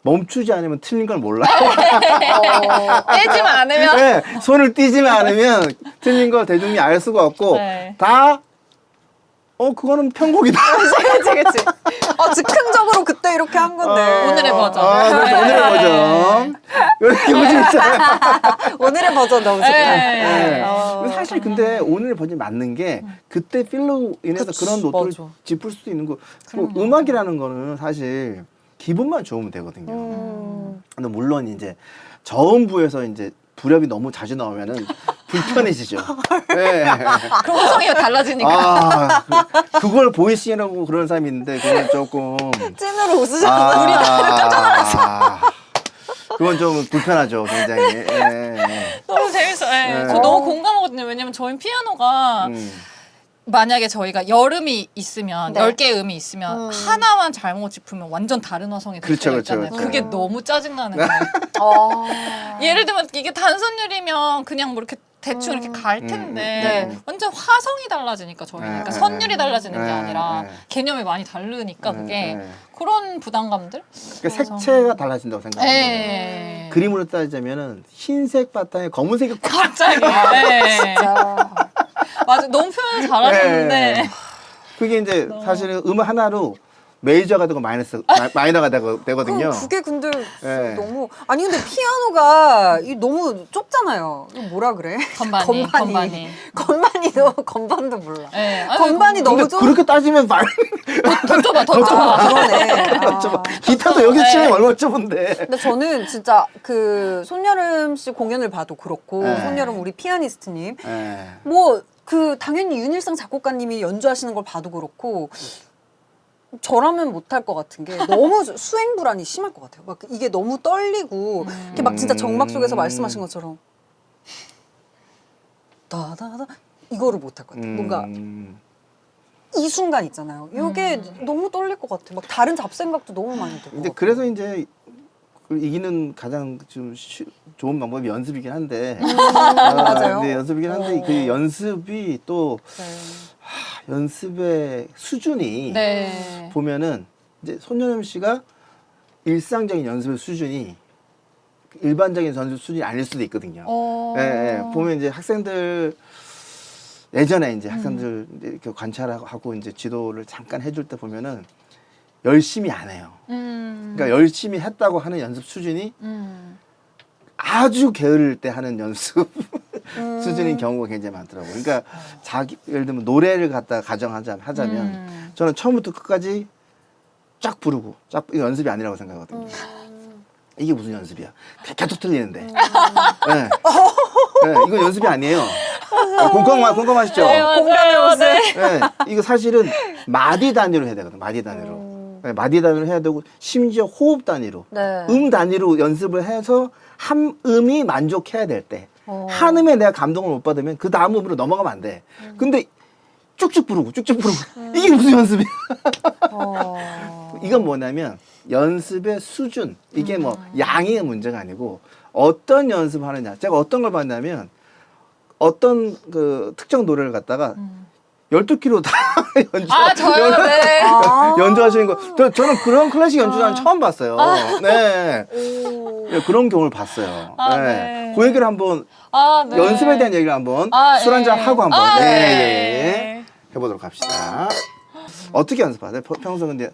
멈추지 않으면 틀린 걸 몰라요. 떼지만 않으면 네, 손을 떼지만 않으면 틀린 걸 대중이 알 수가 없고 네. 다 그거는 편곡이다. 그치. 즉흥적으로 그때 이렇게 한 건데. 오늘의 버전. 그렇죠. 오늘의 버전. 이렇게 보시잖아요. 오늘의 버전 너무 좋다. 네. 근데 사실 근데 오늘 버전이 맞는 게 그때 필로 인해서 그치, 그런 노트를 맞아. 짚을 수도 있는 거. 음악이라는 거는 사실 기분만 좋으면 되거든요. 근데 물론 이제 저음부에서 이제 불협이 너무 자주 나오면은 불편해지죠. 네. 그럼 호성이가 달라지니까. 그걸 보이시라고 그런 사람이 있는데 그건 조금 찐으로 웃으셨어. 우리 깜짝 놀랐어. 그건 좀 불편하죠, 굉장히. 예. 너무 재밌어. 예. 네. 저 너무 공감하거든요. 왜냐면 저희 피아노가 만약에 저희가 여름이 있으면 네. 10개의 음이 있으면 하나만 잘못 짚으면 완전 다른 화성이 될 그렇죠, 때가 그렇죠, 있잖아요. 그렇죠. 그게 너무 짜증나는 거예요. 예를 들면 이게 단선율이면 그냥 뭐 이렇게 대충 이렇게 갈 텐데 네. 완전 화성이 달라지니까 저희는 그러니까 선율이 달라지는 게 아니라 네. 개념이 많이 다르니까 그게 네. 그런 부담감들? 그러니까 색채가 달라진다고 생각합니다. 예. 그림으로 따지자면은 흰색 바탕에 검은색이 갑자기. 예. 맞아. 너무 표현을 잘하셨는데. 네. 그게 이제 사실은 음악 하나로 메이저가 되고 마이너가 되거든요. 그게 근데 네. 너무 아니 근데 피아노가 너무 좁잖아요. 이거 뭐라 그래? 건반이. 건반도 몰라. 예. 아니, 건반이 너무 근데 좁. 그렇게 따지면 더 좁아, 더 좁아. 그러네. 좁아. 기타도 여기서 치면 얼마나 좁은데. 근데 저는 진짜 그 손여름 씨 공연을 봐도 그렇고 네. 손여름 우리 피아니스트님 예. 뭐 그 당연히 윤일상 작곡가님이 연주하시는 걸 봐도 그렇고 저라면 못할 것 같은 게 너무 수행 불안이 심할 것 같아요. 막 이게 너무 떨리고 이게 막 진짜 정막 속에서 말씀하신 것처럼 다다다 이거를 못할 것 같아요. 뭔가 이 순간 있잖아요. 이게 너무 떨릴 것 같아. 막 다른 잡생각도 너무 많이 들고. 근데 그래서 이제 이기는 가장 좀 좋은 방법이 연습이긴 한데. 맞아요. 근데 연습이긴 한데 그 연습이 또 네. 연습의 수준이 네. 보면은 이제 손여름 씨가 일상적인 연습의 수준이 일반적인 연습 수준이 아닐 수도 있거든요. 어. 예, 예. 보면 이제 학생들 예전에 이제 학생들 이렇게 관찰하고 이제 지도를 잠깐 해줄 때 보면은 열심히 안 해요. 그러니까 열심히 했다고 하는 연습 수준이 아주 게으를 때 하는 연습 수준인 경우가 굉장히 많더라고요. 그러니까 자기 예를 들면 노래를 갖다가 가정하자면 저는 처음부터 끝까지 쫙 부르고 쫙 이거 연습이 아니라고 생각하거든요. 이게 무슨 연습이야? 계속 틀리는데. 네. 네, 이건 연습이 아니에요. 공감하시죠? 네, 맞아요. 공감의 옷을. 네, 이거 사실은 마디 단위로 해야 되거든. 마디 단위로. 네, 마디 단위로 해야 되고 심지어 호흡 단위로, 네. 단위로 연습을 해서 한 음이 만족해야 될 때, 한 음에 내가 감동을 못 받으면 그 다음 음으로 넘어가면 안 돼. 근데 쭉쭉 부르고 이게 무슨 연습이야? 이건 뭐냐면 연습의 수준, 이게 뭐 양의 문제가 아니고 어떤 연습을 하느냐. 제가 어떤 걸 봤냐면 어떤 그 특정 노래를 갖다가 12km 다 저요? 네. 연주하시는 거. 저는 그런 클래식 연주자는 처음 봤어요. 네. 네, 그런 경우를 봤어요. 네. 네. 그 얘기를 한번 네. 연습에 대한 얘기를 한번 술 한잔 하고 한번 예. 해보도록 합시다. 어떻게 연습하세요? 평소 근데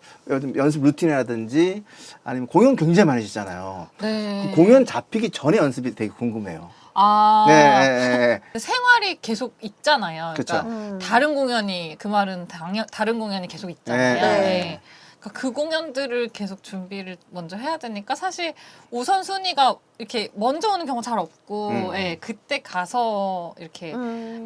연습 루틴이라든지 아니면 공연 굉장히 많으시잖아요. 네. 그 공연 잡히기 전에 연습이 되게 궁금해요. 네. 생활이 계속 있잖아요. 그러니까 그쵸. 다른 공연이 그 말은 다른 공연이 계속 있잖아요. 네. 네. 그러니까 그 공연들을 계속 준비를 먼저 해야 되니까 사실 우선순위가 이렇게 먼저 오는 경우 잘 없고 예, 그때 가서 이렇게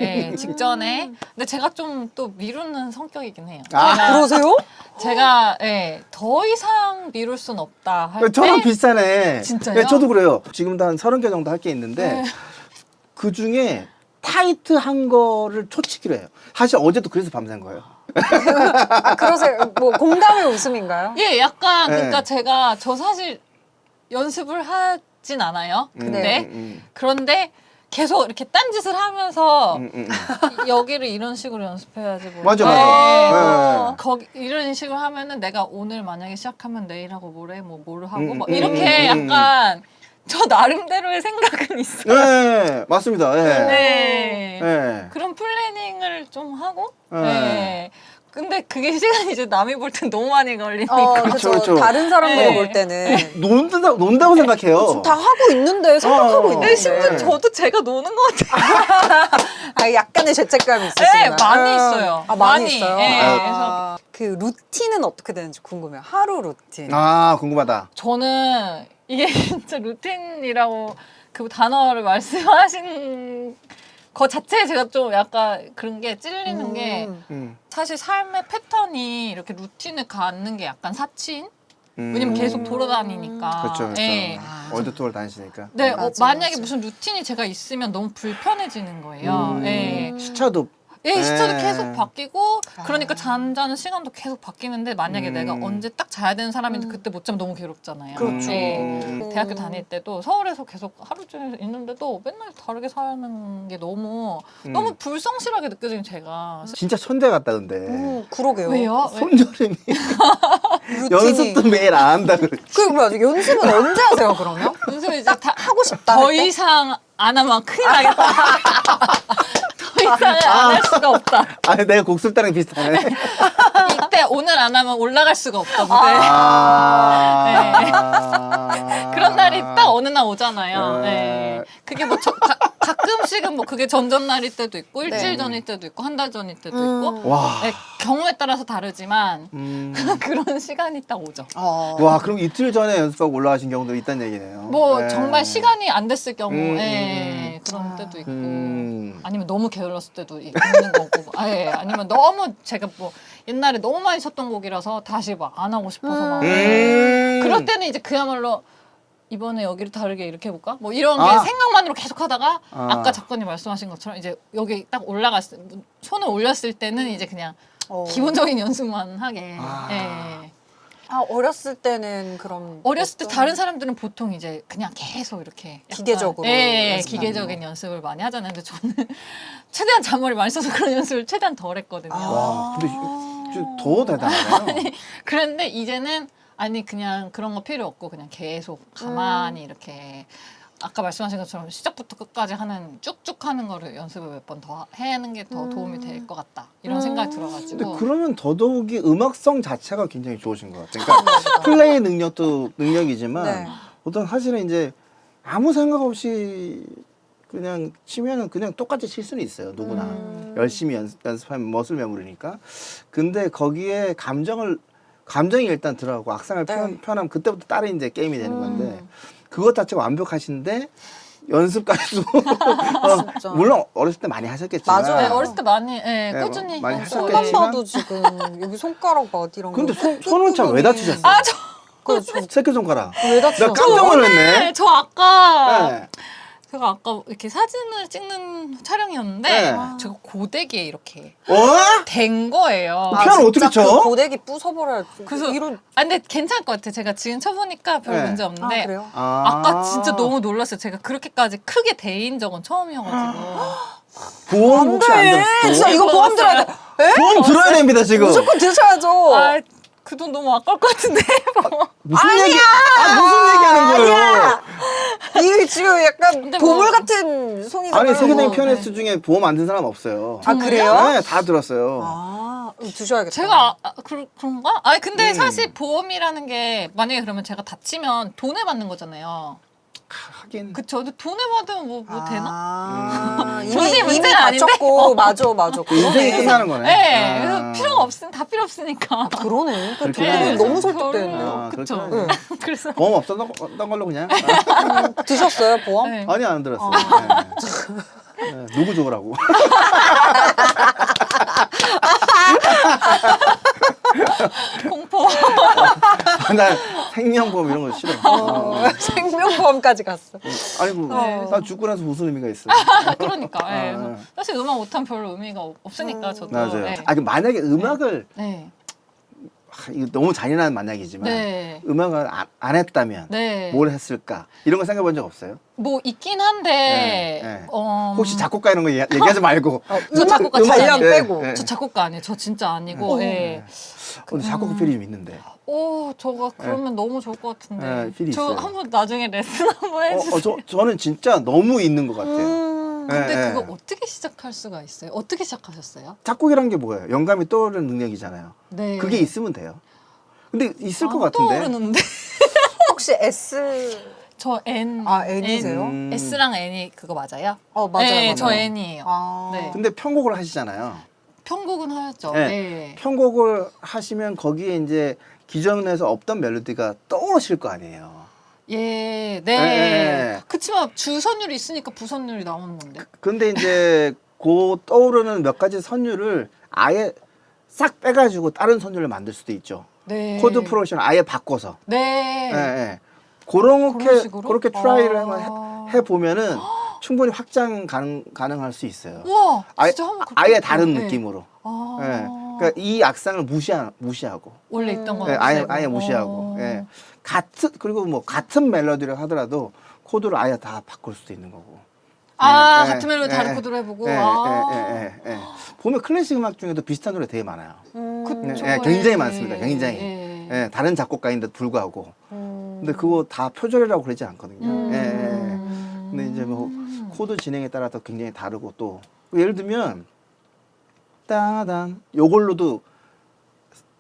예, 직전에 근데 제가 좀 또 미루는 성격이긴 해요. 그러세요? 제가 예, 더 이상 미룰 순 없다 할 때 저랑 비슷하네. 진짜요? 네, 저도 그래요. 지금도 한 30개 정도 할 게 있는데 네. 그 중에 타이트한 거를 초치기로 해요. 사실 어제도 그래서 밤샌 거예요. 그러세요? 뭐 공감의 웃음인가요? 예, 약간 네. 그러니까 제가 저 사실 연습을 하진 않아요. 근데 그런데 계속 이렇게 딴짓을 하면서 여기를 이런 식으로 연습해야지 뭐. 맞아. 네. 거기 이런 식으로 하면은 내가 오늘 만약에 시작하면 내일 하고 모레 뭐를 하고 막 이렇게 약간 저 나름대로의 생각은 있어요. 네, 맞습니다. 네. 네. 네. 그런 플래닝을 좀 하고. 네. 네. 근데 그게 시간이 이제 남이 볼 땐 너무 많이 걸리니까. 그렇죠. 그렇죠. 다른 사람들이 네. 볼 때는 논다고 생각해요. 다 하고 있는데 생각하고 있는데. 네, 심지어 저도 제가 노는 것 같아요. 약간의 죄책감이 있으시구나. 네, 많이 있어요. 많이 많이. 있어요. 네, 그 루틴은 어떻게 되는지 궁금해요. 하루 루틴. 궁금하다. 저는 이게 진짜 루틴이라고 그 단어를 말씀하신 거 자체에 제가 좀 약간 그런 게 찔리는 게 사실 삶의 패턴이 이렇게 루틴을 갖는 게 약간 사치인? 왜냐면 계속 돌아다니니까. 그렇죠. 네. 월드투어를 다니시니까. 네, 맞아, 만약에 맞아. 무슨 루틴이 제가 있으면 너무 불편해지는 거예요. 네. 시차도 예, 시차도 네. 계속 바뀌고 그러니까 잠자는 시간도 계속 바뀌는데 만약에 내가 언제 딱 자야 되는 사람인데 그때 못 자면 너무 괴롭잖아요. 그렇죠. 예. 대학교 다닐 때도 서울에서 계속 하루 종일 있는데도 맨날 다르게 사는 게 너무 불성실하게 느껴지는 제가. 진짜 천재 같다 근데. 그러게요. 왜요? 왜? 손절임이 루틴이. 연습도 매일 안 한다 그러지. 뭐야, 연습은 언제 하세요, 그러면? 그래서 이제 다 하고 싶다. 더 할 때? 이상 안 하면 큰일 나겠다. 더 이상은 안 할 수가 없다. 아니 내가 곡술다랑 비슷하네. 이때 오늘 안 하면 올라갈 수가 없다. 무대. 그런 날이 딱 어느 날 오잖아요. 네. 그게 뭐 가끔씩은 뭐 그게 전전날일 때도 있고 일주일 전일 때도 있고 한 달 전일 때도 있고 와. 네, 경우에 따라서 다르지만 그런 시간이 딱 오죠. 와 그럼 이틀 전에 연습하고 올라가신 경우도 있다는 얘기네요. 뭐 네. 정말 시간이 안 됐을 경우에 그런 때도 있고 음. 아니면 너무 게을렀을 때도 있는 거고 아니면 너무 제가 뭐 옛날에 너무 많이 쳤던 곡이라서 다시 막 안 하고 싶어서 막 그럴 때는 이제 그야말로 이번에 여기를 다르게 이렇게 해볼까? 뭐 이런 게 생각만으로 계속 하다가 아까 작가님 말씀하신 것처럼 이제 여기 딱 손을 올렸을 때는 이제 그냥 기본적인 연습만 하게. 예. 어렸을 때는 그럼 어렸을 때 다른 사람들은 보통 이제 그냥 계속 이렇게 약간, 기계적으로 예, 연습하는 기계적인 연습을 많이 하잖아요. 근데 저는 최대한 잔머리 많이 써서 그런 연습을 최대한 덜 했거든요. 와 근데 더 대단하네요. 그런데 이제는 아니 그냥 그런 거 필요 없고 그냥 계속 가만히 이렇게 아까 말씀하신 것처럼 시작부터 끝까지 하는 쭉쭉 하는 거를 연습을 몇 번 더 하는 게 더 도움이 될 것 같다 이런 생각이 근데 들어가지고 그러면 더더욱이 음악성 자체가 굉장히 좋으신 것 같아요. 그러니까 플레이 능력도 능력이지만 네. 어떤 사실은 이제 아무 생각 없이 그냥 치면은 그냥 똑같이 칠 수는 있어요. 누구나 열심히 연습하면 멋을 메모르니까. 근데 거기에 감정이 일단 들어가고 악상을 네. 표현하면 그때부터 다른 이제 게임이 되는 건데 그것 자체가 완벽하신데 연습까지도 진짜. 물론 어렸을 때 많이 하셨겠지만 맞아요. 네, 어렸을 때 많이 네, 꾸준히 많이 하고, 손만 하셨겠지만 봐도 지금 여기 손가락 봐 이런 거. 근데 손을 참 왜 다치셨어요? 아, 저, 새끼손가락. 왜 나 다쳐? 깜짝 놀랐네. 저 아까 네. 제가 아까 이렇게 사진을 찍는 촬영이었는데 네. 제가 고데기에 이렇게 어? 된 거예요. 피아노 어떻게 쳐? 그 고데기 부숴버려야 그래서 이런. 아 근데 괜찮을 것 같아요. 제가 지금 쳐보니까 별 네. 문제 아 없는데 그래요? 아까 진짜 너무 놀랐어요. 제가 그렇게까지 크게 데인 적은 처음이어가지고 보험 혹시 안 들었어요? 진짜 이거 보험 들어야 돼. 보험 들어야 됩니다 지금. 무조건 드셔야죠. 아 그 돈 너무 아까울 것 같은데 무슨 얘기? 무슨 얘기하는 거예요? 이게 지금 약간 근데 보물 뭐- 같은 손이잖아요. 아니 세계적인 네. 피아니스트 중에 보험 안 든 사람 없어요. 아 그래요? 네, 다 들었어요. 아 드셔야겠다. 제가 그런가? 아니 근데 음. 사실 보험이라는 게 만약에 그러면 제가 다치면 돈을 받는 거잖아요. 하긴. 그쵸? 근데 돈을 받으면 뭐 되나? 아, 돈이 이미 문제가 아닌데? 다쳤고 맞아. 인생이 그러네. 끝나는 거네. 네, 아. 그래서 필요가 없으면 다 필요 없으니까. 그러네. 그 그렇게 돈이 해야죠. 너무 설득되는데요. 아, 그쵸? 그렇긴 하네. 그래서 보험 없었던 걸로 그냥. 드셨어요 보험? 네. 아니 안 들었어요. 네. 네, 누구 좋으라고. 공포. 나 생명보험 이런 거 싫어. 생명보험까지 갔어. 아이고 네. 나 죽고 나서 무슨 의미가 있어. 그러니까. 예. 아, 그래서 사실 음악 못하면 별로 의미가 없으니까 저도. 맞아요. 네. 아, 그 만약에 음악을 네. 이거 너무 잔인한 만약이지만 네. 음악을 안 했다면 네. 뭘 했을까 이런 거 생각해 본 적 없어요? 뭐 있긴 한데 네, 네. 혹시 작곡가 이런 거 얘기하지 말고 저 작곡가 음악- 관련 네, 빼고. 네. 저 작곡가 아니에요. 저 진짜 아니고. 예. 근데 작곡가 필이 좀 있는데 오, 저거 그러면 너무 좋을 것 같은데. 네, 필이 저 있어요. 한번 나중에 레슨 한번 해주세요. 저는 진짜 너무 있는 것 같아요. 네, 근데 네. 그거 어떻게 시작할 수가 있어요? 어떻게 시작하셨어요? 작곡이란 게 뭐예요? 영감이 떠오르는 능력이잖아요. 네. 그게 있으면 돼요. 근데 있을 것 안 같은데. 떠오르는데. 혹시 S 저 N. 아, N이세요? S랑 N이 그거 맞아요? 맞아요. 네, 맞아요. 저 N이에요. 아. 네. 근데 편곡을 하시잖아요. 편곡은 하였죠. 네. 네. 편곡을 하시면 거기에 이제 기존에서 없던 멜로디가 떠오르실 거 아니에요. 예, 네. 네. 그치만 주선율이 있으니까 부선율이 나오는 건데. 근데 이제 그 떠오르는 몇 가지 선율을 아예 싹 빼가지고 다른 선율을 만들 수도 있죠. 네. 코드 프로션 아예 바꿔서. 네. 예, 예. 그렇게 식으로? 그렇게 트라이를 아. 해 보면은 충분히 확장 가능할 수 있어요. 우와, 아예, 진짜 한번 그렇게 아예 해볼게요. 다른 네. 느낌으로. 아. 예. 그러니까 이 악상을 무시하고. 원래 있던 거 예, 아예 무시하고. 예. 그리고 뭐 같은 멜로디를 하더라도 코드를 아예 다 바꿀 수도 있는 거고. 아, 예, 같은 멜로디 예, 다른 예. 코드로 해보고. 예, 아. 예. 보면 클래식 음악 중에도 비슷한 노래 되게 많아요. 그쵸. 예, 굉장히 많습니다. 굉장히. 예. 예, 다른 작곡가인데도 불구하고. 음. 근데 그거 다 표절이라고 그러지 않거든요. 음. 예, 예. 근데 이제 뭐 코드 진행에 따라서 굉장히 다르고 또 예를 들면 따단 요걸로도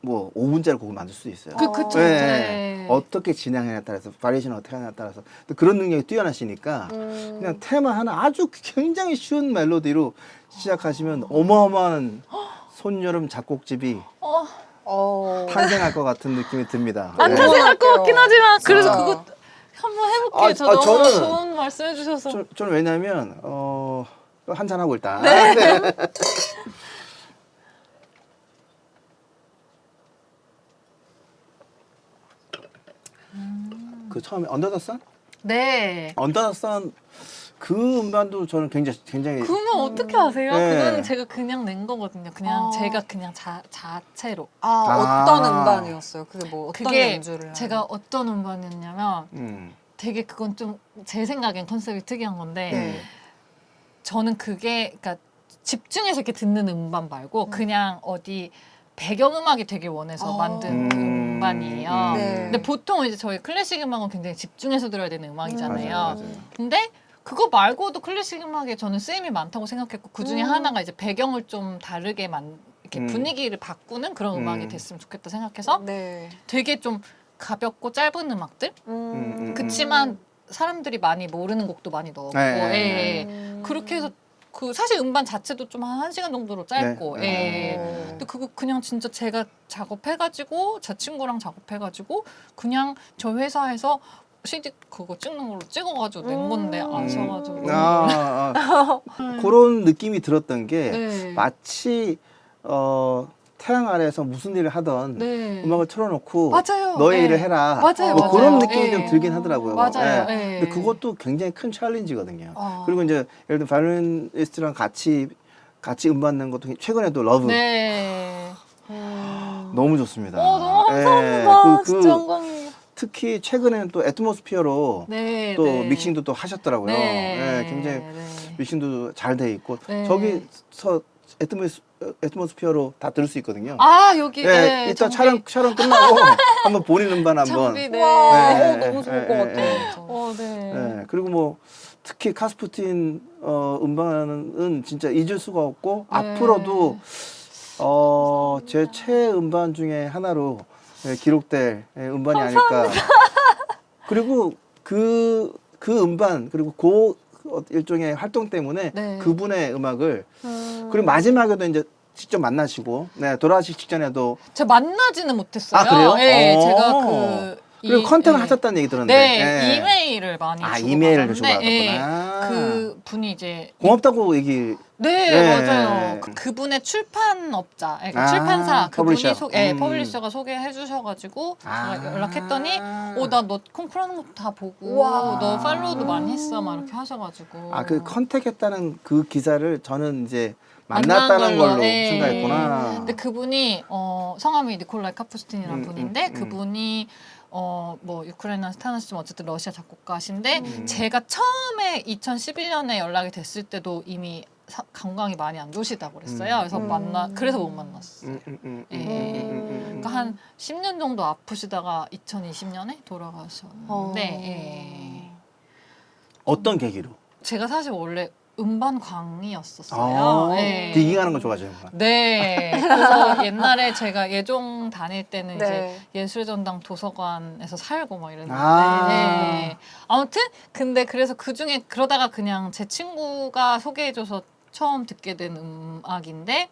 뭐 5분짜리 곡을 만들 수도 있어요. 그쵸. 예, 네. 어떻게 진행하냐에 따라서 바리에이션을 어떻게 하냐에 따라서 또 그런 능력이 뛰어나시니까 그냥 테마 하나 아주 굉장히 쉬운 멜로디로 시작하시면 어마어마한 손여름 작곡집이 탄생할 것 같은 느낌이 듭니다. 안 예. 탄생할 것 같긴 하지만 그래서 진짜. 그거 한번 해볼게요. 아, 저 너무 저는- 좋은 말씀 해주셔서. 저는 왜냐면 한잔 하고 일단 그 처음에 언더 더 선? 네. 언더 더 선 그 음반도 저는 굉장히 그러면 어떻게 하세요? 네. 그거는 제가 그냥 낸 거거든요. 그냥 제가 그냥 자체로. 어떤 아. 음반이었어요? 그게 뭐 어떤 그게 연주를 제가 어떤 음반이었냐면 되게 그건 좀 제 생각엔 컨셉이 특이한 건데 네. 저는 그게 그러니까 집중해서 이렇게 듣는 음반 말고 그냥 어디 배경음악이 되게 원해서 만든 그 음반이에요. 네. 근데 보통 이제 저희 클래식 음악은 굉장히 집중해서 들어야 되는 음악이잖아요. 맞아요. 근데 그거 말고도 클래식 음악에 저는 쓰임이 많다고 생각했고 그 중에 하나가 이제 배경을 좀 다르게 이렇게 분위기를 바꾸는 그런 음악이 됐으면 좋겠다 생각해서 네. 되게 좀 가볍고 짧은 음악들. 그치만 사람들이 많이 모르는 곡도 많이 넣었고 예. 그렇게 해서 그 사실 음반 자체도 좀 한 1시간 정도로 짧고 예. 근데 그거 그냥 진짜 제가 작업해가지고 제 친구랑 작업해가지고 그냥 저 회사에서 CD 그거 찍는 걸로 찍어가지고 낸 건데 아셔가지고 그런 느낌이 들었던 게 네. 마치 태양 아래에서 무슨 일을 하던 네. 음악을 틀어놓고 맞아요. 너의 네. 일을 해라. 맞아요, 뭐 맞아요. 그런 느낌이 예. 좀 들긴 하더라고요. 맞아요. 예. 예. 근데 그것도 굉장히 큰 챌린지거든요. 그리고 이제 예를 들어 바이올리니스트랑 같이 음반 낸 것도 최근에도 러브 네. 너무 좋습니다. 너무 감사합니다. 예. 진짜 영광이에요. 특히 최근에는 또 애트모스피어로 네, 또 네. 믹싱도 또 하셨더라고요. 네. 예, 굉장히 네. 믹싱도 잘 돼 있고 네. 저기서 애트모스피어로 다 들을 수 있거든요. 여기 예, 이따 촬영 끝나고 한번 본인 음반 한번. 장비 네. 와, 네. 너무 좋을 것 같아요. 네. 예, 그리고 뭐 특히 카스푸틴 음반은 진짜 잊을 수가 없고 네. 앞으로도 제 최애 음반 중에 하나로 기록될 음반이 아닐까. 그리고 그 음반 그리고 그 일종의 활동 때문에 네. 그분의 음악을 그리고 마지막에도 이제 직접 만나시고 돌아가시기 직전에도 제가 만나지는 못했어요. 아, 그래요? 네, 오. 제가 그리고 컨택을 하셨다는 얘기 들었는데 네, 이메일을 많이 이메일을 주고받았는데, 주고받았구나. 그 분이 이제 고맙다고 얘기. 네, 네. 맞아요. 그분의 출판업자, 그러니까 아, 출판사 그분이 퍼블리셔. 퍼블리셔가 소개해 주셔가지고 아. 제가 연락했더니, 나 너 콩쿠르하는 것도 다 보고, 우와. 너 팔로우도 많이 했어, 막 이렇게 하셔가지고. 그 컨택했다는 그 기사를 저는 이제 만난 만났다는 걸로 네. 생각했구나. 근데 그분이 성함이 니콜라이 카푸스틴이라는 분인데 그분이 뭐 유크레이나 스타나시지만 어쨌든 러시아 작곡가신데 제가 처음에 2011년에 연락이 됐을 때도 이미 건강이 많이 안 좋으시다고 그랬어요. 그래서 그래서 못 만났어요. 그러니까 한 10년 정도 아프시다가 2020년에 돌아가셨는데 예. 어떤 계기로? 제가 사실 원래 음반광이었었어요. 네. 디깅하는 걸 좋아하시는구나. 네. 그래서 옛날에 제가 예종 다닐 때는 네. 이제 예술전당 도서관에서 살고 막 이랬는데. 아. 네. 아무튼 근데 그래서 그 중에 그러다가 그냥 제 친구가 소개해줘서 처음 듣게 된 음악인데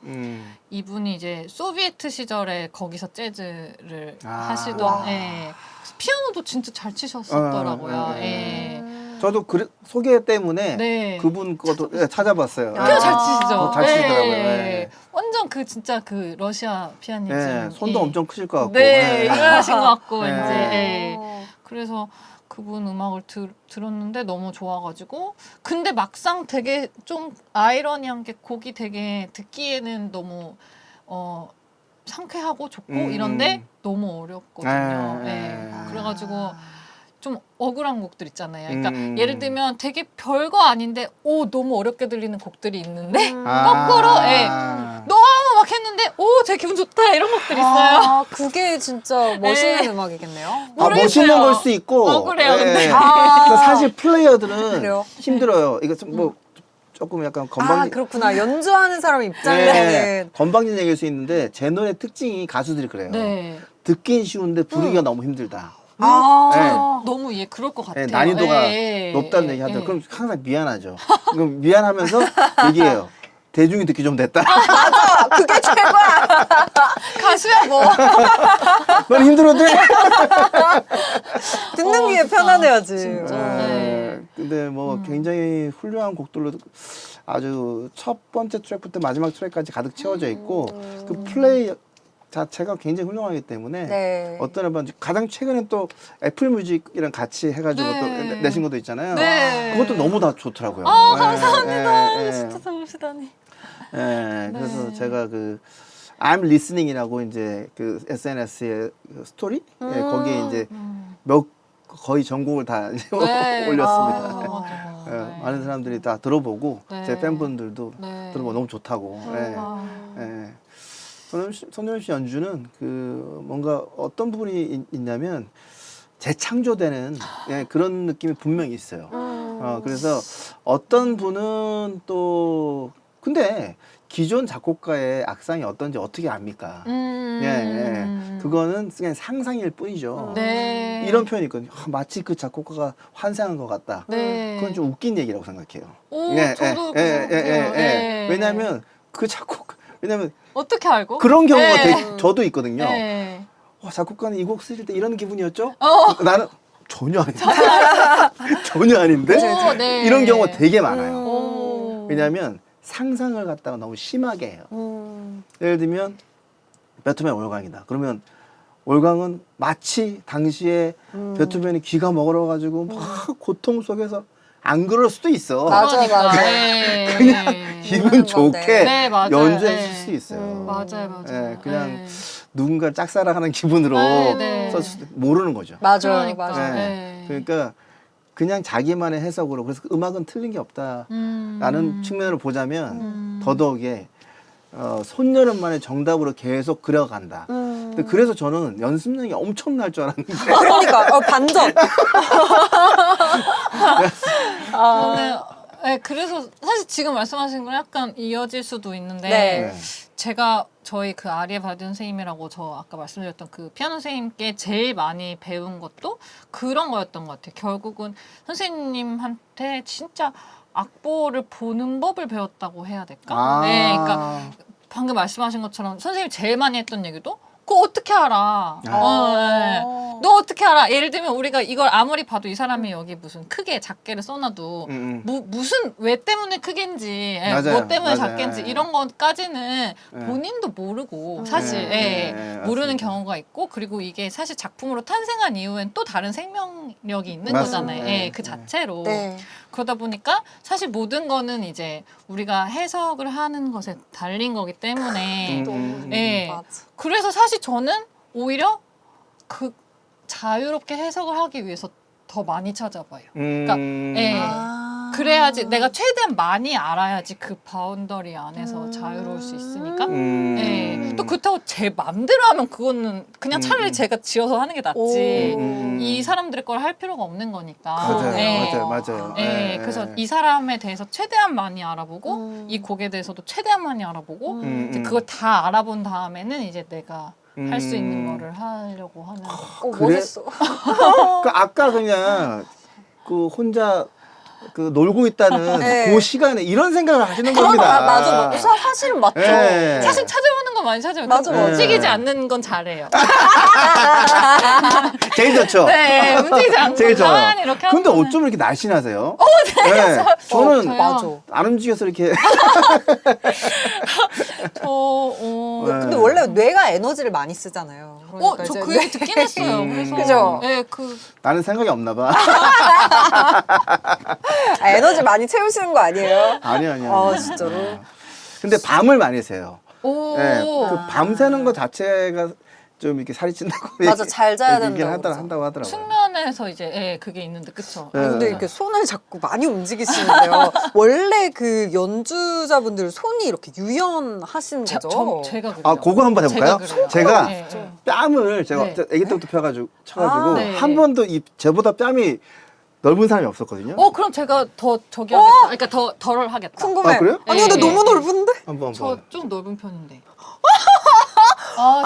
이분이 이제 소비에트 시절에 거기서 재즈를 하시던. 예. 피아노도 진짜 잘 치셨었더라고요. 예. 저도 소개 때문에 네. 그분 것도 찾아봤어요. 피아노 잘 치시죠? 잘 치시더라고요. 네. 네. 완전 진짜 그 러시아 피아니즘. 네, 손도 엄청 크실 것 같고. 네, 유명하신 것 같고 네. 이제. 네. 그래서 그분 음악을 들었는데 너무 좋아가지고 근데 막상 되게 좀 아이러니한 게 곡이 되게 듣기에는 너무 상쾌하고 좋고 이런데 너무 어렵거든요. 네. 그래가지고 좀 억울한 곡들 있잖아요. 그러니까 예를 들면 되게 별거 아닌데 너무 어렵게 들리는 곡들이 있는데 거꾸로 너무 막 했는데 되게 기분 좋다 이런 곡들 있어요. 그게 진짜 멋있는 음악이겠네요. 멋있는 걸 수 있고 억울해요, 근데. 그래서 사실 플레이어들은 그래요? 힘들어요. 이거 뭐 조금 약간 건방진 그렇구나. 연주하는 사람 입장에서는 건방진 얘기일 수 있는데 제 노래 특징이 가수들이 그래요. 네. 듣긴 쉬운데 부르기가 너무 힘들다. 너무 그럴 것 같아요. 난이도가 높다는 얘기 하더라고요. 그럼 항상 미안하죠. 그럼 미안하면서 얘기해요. 대중이 듣기 좀 됐다. 맞아. 그게 최고야. 가수야 뭐. 넌 힘들어도 돼. 듣는 게 편안해야지. 진짜. 근데 뭐 굉장히 훌륭한 곡들로 아주 첫 번째 트랙부터 마지막 트랙까지 가득 채워져 있고 그 플레이 자체가 굉장히 훌륭하기 때문에 네. 어떤 앨범 가장 최근에 또 애플 뮤직이랑 같이 해가지고 또 내신 것도 있잖아요. 네. 그것도 너무 다 좋더라고요. 감사합니다. 진짜 좋으시다니. 그래서 제가 그 I'm Listening이라고 이제 그 SNS의 스토리 거기에 이제 거의 전곡을 다 이제 올렸습니다. 많은 사람들이 다 들어보고 제 팬분들도 들어보고 너무 좋다고. 손흥민 씨 연주는 그 뭔가 어떤 부분이 있냐면 재창조되는 예, 그런 느낌이 분명히 있어요. 그래서 어떤 분은 또 근데 기존 작곡가의 악상이 어떤지 어떻게 압니까? 예. 그거는 그냥 상상일 뿐이죠. 네. 이런 표현이 있거든요. 마치 그 작곡가가 환상한 것 같다. 네. 그건 좀 웃긴 얘기라고 생각해요. 오, 예, 저도 예, 예, 예, 네. 왜냐하면 그 작곡 왜냐면 어떻게 알고? 그런 경우가 네. 되게 저도 있거든요. 네. 작곡가는 이 곡 쓰실 때 이런 기분이었죠? 어. 나는 전혀 아닌데. 전혀 아닌데. 오, 네. 이런 경우가 되게 많아요. 오. 왜냐하면 상상을 갖다가 너무 심하게 해요. 예를 들면 베토벤 월광이다. 그러면 월광은 마치 당시에 베토벤이 귀가 먹으러가지고 막 고통 속에서 안 그럴 수도 있어. 맞아, 그러니까. 맞아. 네. 그냥 네. 기분 모르는 좋게 건데. 네, 맞아요. 연주했을 네. 수 있어요. 맞아요, 맞아요. 예, 그냥 네. 누군가 짝사랑하는 기분으로 네, 네. 썼을 수도 모르는 거죠. 맞아요, 그러니까. 맞아요. 네. 그러니까 그냥 자기만의 해석으로 그래서 음악은 틀린 게 없다라는 측면으로 보자면 더더욱에 손여름 만에 정답으로 계속 그려간다. 근데 그래서 저는 연습량이 엄청날 줄 알았는데 그러니까 반전. 저는 네, 그래서 사실 지금 말씀하신 건 약간 이어질 수도 있는데 네. 제가 저희 그 아리에 바디 선생님이라고 저 아까 말씀드렸던 그 피아노 선생님께 제일 많이 배운 것도 그런 거였던 것 같아요. 결국은 선생님한테 진짜 악보를 보는 법을 배웠다고 해야 될까? 네, 그러니까 방금 말씀하신 것처럼 선생님이 제일 많이 했던 얘기도 그거 어떻게 알아? 네. 너 어떻게 알아? 예를 들면 우리가 이걸 아무리 봐도 이 사람이 여기 무슨 크게 작게를 써놔도 무슨 왜 때문에 크게인지 맞아요. 뭐 때문에 맞아요. 작게인지 이런 것까지는 본인도 모르고 사실 모르는 맞습니다. 경우가 있고 그리고 이게 사실 작품으로 탄생한 이후엔 또 다른 생명력이 있는 맞습니다. 거잖아요. 네. 그 자체로. 네. 그러다 보니까 사실 모든 거는 이제 우리가 해석을 하는 것에 달린 거기 때문에 예. 맞아. 그래서 사실 저는 오히려 그 자유롭게 해석을 하기 위해서 더 많이 찾아봐요. 그러니까 예. 그래야지 내가 최대한 많이 알아야지 그 바운더리 안에서 자유로울 수 있으니까. 예. 또 그렇다고 제 맘대로 하면 그거는 그냥 차라리 제가 지어서 하는 게 낫지. 이 사람들의 걸 할 필요가 없는 거니까. 맞아요, 예. 맞아요. 예, 그래서 이 사람에 대해서 최대한 많이 알아보고 이 곡에 대해서도 최대한 많이 알아보고 이제 그걸 다 알아본 다음에는 이제 내가 할 수 있는 거를 하려고 하는 거. 그래? 멋있어. 그 아까 그냥 그 혼자 그 놀고 있다는 네. 그 시간에 이런 생각을 하시는 겁니다. 맞아. 사실은 맞죠. 예. 사실 찾아보는 거 많이 찾아요. 맞아, 맞아. 움직이지 않는 건 잘해요. 제일 좋죠. 네, 움직이지 않고 제일 좋아요. 가만히 이렇게 근데 하면은. 어쩜 이렇게 날씬하세요? 네. 저는 저요? 맞아. 안 움직여서 이렇게 근데 원래 뇌가 에너지를 많이 쓰잖아요. 그러니까 저 이제 그 얘기 듣긴 했어요. 그래서 그죠? 네, 그 나는 생각이 없나 봐. 에너지 많이 채우시는 거 아니에요? 아니요. 진짜로. 근데 밤을 많이 새요. 오. 네, 그 밤새는 것 자체가 좀 이렇게 살이 찐다고 맞아, 잘 자야 얘기를 된다고 한다고 하더라고요. 측면에서 이제 그게 있는데 그쵸? 네. 근데 이렇게 손을 자꾸 많이 움직이시는데요. 원래 그 연주자분들 손이 이렇게 유연하신 거죠? 제가 그래요. 아, 그거 한번 해볼까요? 그래요. 제가 네, 네. 뺨을 제가 네. 아기 때부터 쳐가지고 네. 한 번도 제보다 뺨이 넓은 사람이 없었거든요. 그럼 제가 더 저기 하겠다. 그러니까 더 덜을 하겠다. 궁금해. 아, 그래요? 아니 근데 네. 너무 넓은데? 한번. 저 좀 넓은 편인데.